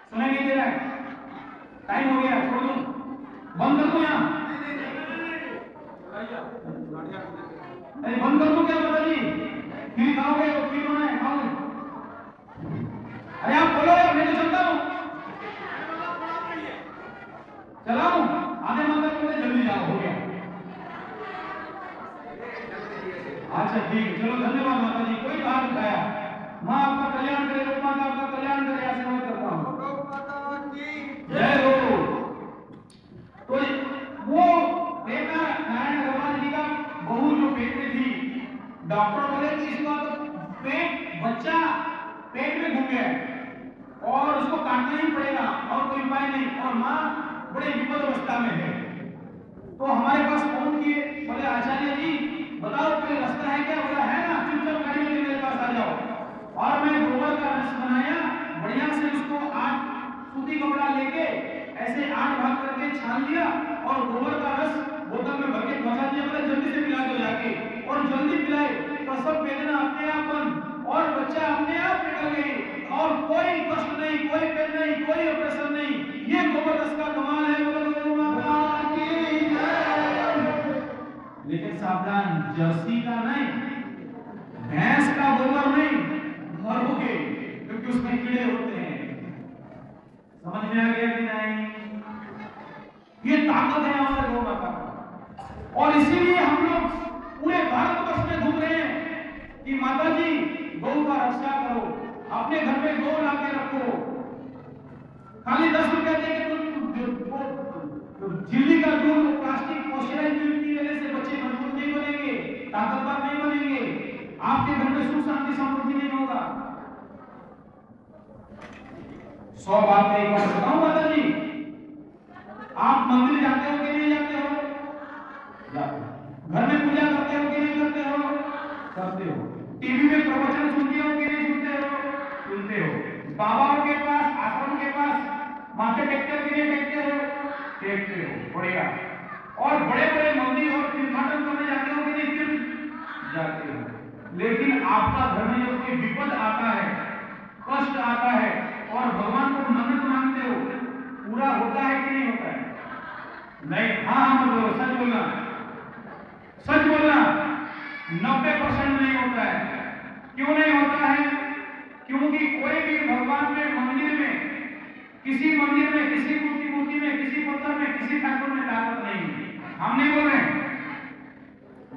सुनाई नहीं दे रहा है, टाइम हो गया, छोड़ दूं, बंद कर दूं यहाँ, अरे बंद कर दूं क्या माता जी? खीर खाओगे? वो खीर बनाए खाओगे? अरे आप बोलो यार, मैं तो चलता हूँ, चला हूँ, आधे मंदिर बोले जल्दी जाओ, हो गया। अच्छा ठीक है, चलो धन्यवाद माता जी, कोई बात उठाया। माँ आपका कल्याण करे, गौ माता आपका कल्याण करे, ऐसा मैं करता हूँ। जय हो। तो वो बेटा नारायण अग्रवाल जी का बहू जो पेट में थी, डॉक्टर बोले कि इसका तो पेट, बच्चा पेट में घुस गया और उसको काटना ही पड़ेगा और कोई उपाय नहीं, और माँ बड़े विपद अवस्था में है। तो हमारे पास फोन किए, बोले आचार्य जी बताओ कोई रास्ता है क्या? बोला है ना, चुपचाप गाड़ी में मेरे पास आ जाओ। और मैं गोबर का रस बनाया, बढ़िया से उसको 8 सूती कपड़ा लेके ऐसे 8 भाग करके छान लिया और गोबर का रस बोतल में भर के पहुंचा दिया। बोले जल्दी से पिला दो जाके, और जल्दी पिलाए, प्रसव वेदना अपने आप बंद और बच्चा अपने आप निकल गई और कोई कष्ट नहीं, कोई पेन नहीं, कोई ऑपरेशन नहीं। ये गोबर रस का कमाल है। लेकिन सावधान, जर्सी का नहीं, भैंस का गोबर नहीं, मरु के, क्योंकि उसमें कीड़े होते हैं। समझ में आ गया कि नहीं? ये ताकत है हमारे गौ माता का। और इसीलिए हम लोग पूरे भारतवर्ष में घूम रहे हैं कि माता जी गौ का रक्षा करो, अपने घर में गौ ला के रखो। खाली 10 रुपया देके झिल्ली का दूध, प्लास्टिक मॉइस्चराइज दूध पीने से बच्चे मजबूत नहीं बनेंगे, ताकतवर नहीं बनेंगे, आपके घर में सुख शांति समृद्धि नहीं होगा। 100 बात एक बार बताऊं माता जी, आप मंदिर जाते हो कि नहीं जाते हो? जाते हो। घर में पूजा करते हो कि नहीं करते हो? करते हो। टीवी में प्रवचन सुनते हो कि नहीं सुनते हो? सुनते हो। बाबाओं के पास, आश्रम के पास माथे टेकते हो कि नहीं टेकते हो? टेकते हो, बढ़िया। और बड़े बड़े मंदिर और तीर्थाटन करने जाते हो कि नहीं? तीर्थ जाते हो। लेकिन आपका घर में जब कोई विपद आता है, कष्ट आता है और भगवान को मन्नत मांगते हो, पूरा होता है कि नहीं होता है? नहीं। हाँ बोलो, सच बोलना, सच बोलना। 90% नहीं होता है। क्यों नहीं होता है? क्योंकि कोई भी भगवान में, मंदिर में, किसी मंदिर में, किसी मूर्ति में, किसी पत्थर में, किसी ठाकुर में ताकत नहीं है। हम नहीं बोल रहे।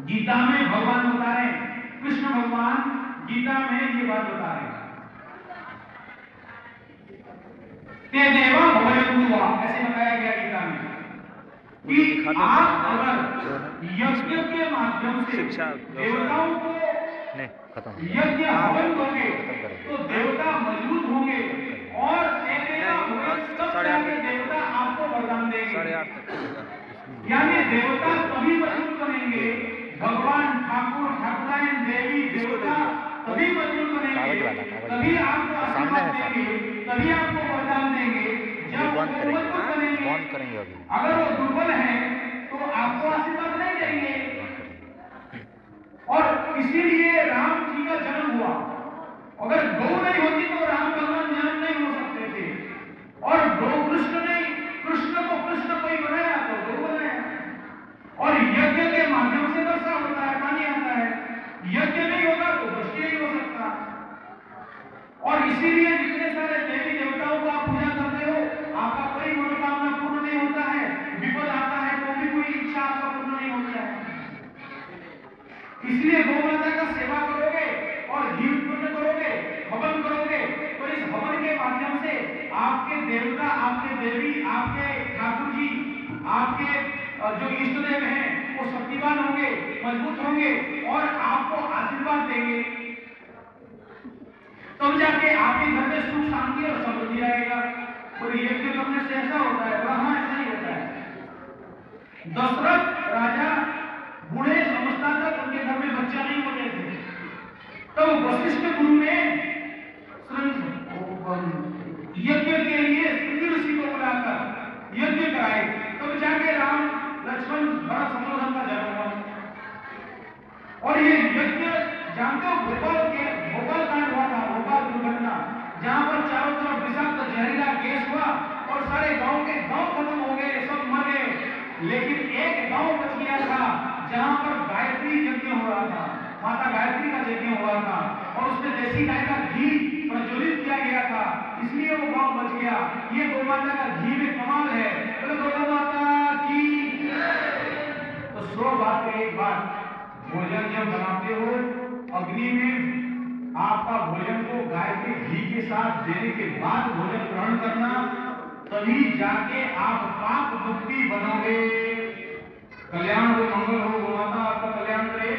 गीता में भगवान बता रहे हैं, कृष्ण भगवान गीता में ये बात बता रहे हैं, ते देवा भवयन्तुवा, ऐसे बताया गया गीता में कि आप अगर यज्ञ के माध्यम से देवताओं को यज्ञ हवन दोगे तो देवता मजबूत होंगे और देवता आपको वरदान देंगे। यानी देवता तभी मजबूत बनेंगे, भगवान, ठाकुर, ठाकुराइन, देवी, देवता तभी मजबूत बनेंगे, तभी आपको आशीर्वाद देंगे, तभी आपको वरदान देंगे जब बंद वो करेंगे, मजबूत हाँ बनेंगे, बंद करेंगे अभी अगर वो दुर्बल है तो आपको आशीर्वाद नहीं देंगे। और इसीलिए राम जी का जन्म हुआ। अगर गौ नहीं होती तो राम भगवान जन्म नहीं हो सकते थे। और गौ कृष्ण नहीं, कृष्ण को कृष्ण कोई बनाया तो गौ बनाया। और यज्ञ के माध्यम से वर्षा होता है, पानी आता है। यज्ञ नहीं होगा तो वृष्टि नहीं हो सकता। और इसीलिए जितने सारे देवी देवताओं को आप पूजा करते हो, आपका कोई मनोकामना पूर्ण नहीं होता है। विपद आता है तो भी कोई इच्छा आपका पूर्ण नहीं होता है। इसलिए गौ माता का सेवा करोगे और घी उत्पन्न करोगे, हवन करोगे, तो इस हवन के माध्यम से आपके देवता, आपके देवी, आपके ठाकुर जी, आपके जो इष्ट देव हैं वो शक्तिवान होंगे, मजबूत होंगे और आपको आशीर्वाद देंगे। तब जाके आपके घर में सुख शांति और समृद्धि आएगा। और यज्ञ करने से ऐसा होता है, वहां ऐसा ही होता है। दशरथ राजा बूढ़े अवस्था तक उनके घर में बच्चा नहीं होते थे। तब वशिष्ठ गुरु ने यज्ञ के लिए सिंधु ऋषि को बुलाकर यज्ञ कराए। तब जाके राम लक्ष्मण भरत शत्रुघ्न का जन्म हुआ। और ये यज्ञ जानते हो, भोपाल कांड हुआ था, भोपाल दुर्घटना, जहां पर चारों तरफ विषाक्त जहरीला गैस हुआ और सारे गांव खत्म हो गए, सब मर गए। लेकिन एक गांव बच गया था जहां पर गायत्री यज्ञ हो रहा था, माता गायत्री का यज्ञ हो रहा था और उसमें देसी गाय का घी प्रज्वलित किया गया था, इसलिए वो गांव बच गया। ये गौ माता का घी में कमाल है। तो गौ माता की तो 100 बात है। एक बात, भोजन जब बनाते हो अग्नि में, आपका भोजन को गाय के घी के साथ देने के बाद भोजन ग्रहण करना, तभी जाके आप पाप मुक्ति बनोगे। कल्याण हो, मंगल हो, गौ माता आपका कल्याण करे।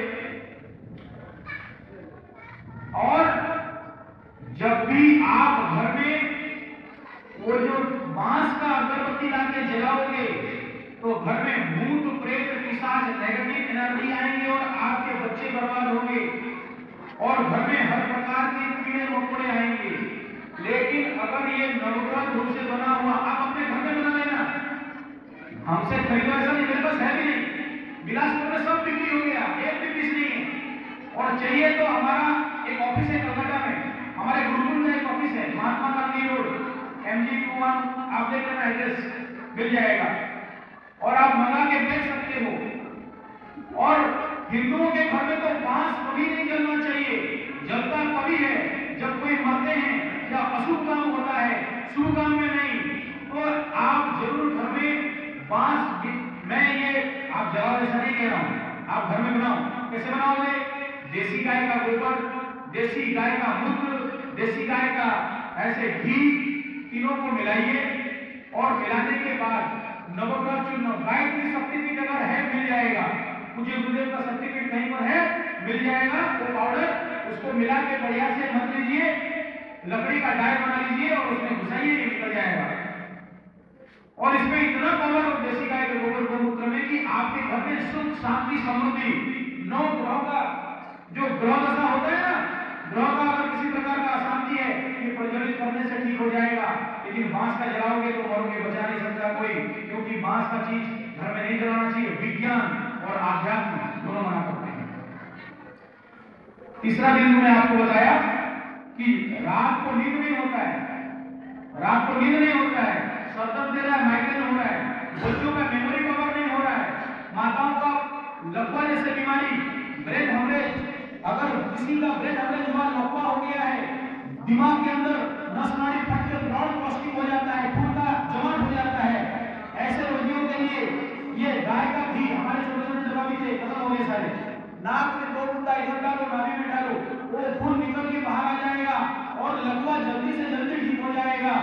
और जब भी आप घर में वो जो बांस का अगरबत्ती लाके जलाओगे तो घर में भूत प्रेत पिशाच नेगेटिव एनर्जी आएंगे और आपके बच्चे बर्बाद होंगे और घर में हर प्रकार के कीड़े मकोड़े आएंगे। लेकिन अगर ये नवग्रह धूप से बना हुआ आप अपने घर में बना लेना, हमसे खरीदो ऐसा नहीं, मेरे पास है भी नहीं, बिलासपुर में सब बिक्री हो गया, एक भी पीस नहीं है। और चाहिए तो हमारा एक ऑफिस है कलकत्ता में, हमारे गुरुकुल में एक ऑफिस है, महात्मा गांधी रोड, MG21, आप देख लेना, एड्रेस मिल जाएगा और आप मंगा के बेच सकते हो। और हिंदुओं के घर में तो बांस कभी नहीं जलना चाहिए, जलता कभी है जब कोई मरते हैं या अशुभ काम होता है, शुभ काम में नहीं। तो आप जरूर घर में बांस, मैं ये आप जवाब ऐसा नहीं कह रहा हूं, आप घर में बनाओ। कैसे बनाओगे? देसी गाय का गोबर, देसी गाय का मूत्र, देसी गाय का ऐसे घी, तीनों को मिलाइए और मिलाने के बाद नवग्रह चूर्ण, गायत्री शक्तिपीठ अगर है मिल जाएगा, मुझे गुरुदेव का शक्तिपीठ कहीं पर है मिल जाएगा, वो पाउडर उसको मिला के बढ़िया से मत लीजिए, लकड़ी का डाय बना लीजिए और उसमें घुसाइए, ये निकल जाएगा। और इसमें इतना पावर और देसी गाय के गोबर गोमूत्र में कि आपके घर में सुख शांति समृद्धि, 9 ग्रह का जो ग्रह दशा होता है ना, ग्रह का अगर किसी प्रकार का अशांति है, ये प्रज्वलित करने से ठीक हो जाएगा। लेकिन बांस का जलाओगे तो मरोगे, बचा नहीं सकता कोई, क्योंकि बांस का चीज घर में नहीं जलाना चाहिए। विज्ञान और आध्यात्म दोनों मना करते हैं। तीसरा बिंदु मैं आपको बताया कि रात को नींद नहीं होता है, रात को नींद नहीं होता है, सरदर्द दे रहा है, माइग्रेन हो रहा है, बच्चों का मेमोरी पावर नहीं हो रहा है, माताओं का लकवा जैसे बीमारी, ब्रेन हेमरेज, अगर किसी का ब्रेन हेमरेज हुआ, लकवा हो गया है, दिमाग के अंदर नस नाड़ी फट के ब्लड क्रॉसिंग हो जाता है, खून का जमाट हो जाता है, ऐसे रोगियों के लिए ये गाय का घी, हमारे छोटे छोटे दवा भी थे, खत्म हो गए सारे, नाक में 2 बूंदा इधर डालो, नाभि में डालो, वो खून निकल के बाहर आ जाएगा और लकवा जल्दी से जल्दी ठीक हो जाएगा।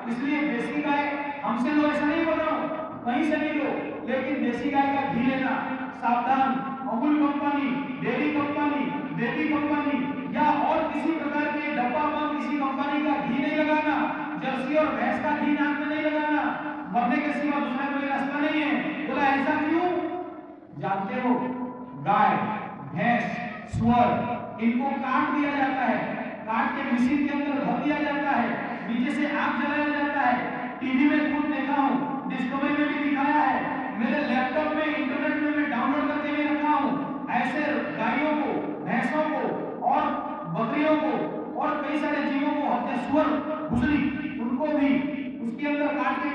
इसलिए देसी गाय, हमसे लो ऐसा नहीं बोल रहा हूं, कहीं से नहीं लो, लेकिन देसी गाय का घी लेना, सावधान। Amul company, dairy company, baby company या और किसी प्रकार के डब्बा बंद किसी कंपनी का घी नहीं लगाना, जर्सी और भैंस का घी नाक में नहीं लगाना, मरने के सिवा दूसरा कोई रास्ता नहीं है। बोला ऐसा क्यों? जानते हो, गाय, भैंस, सुअर, इनको काट दिया जाता है, काट के मशीन के अंदर भर दिया जाता है, नीचे से आग जलाया जाता है, टीवी में खुद देखा हूँ, डिस्कवरी में भी दिखाया है, मेरे लैपटॉप में इंटरनेट में मैं डाउनलोड करके भी रखा हूँ। ऐसे गायों को, भैंसों को और बकरियों को और कई सारे जीवों को हत्या, सुअर, घुसड़ी, उनको भी उसके अंदर काट के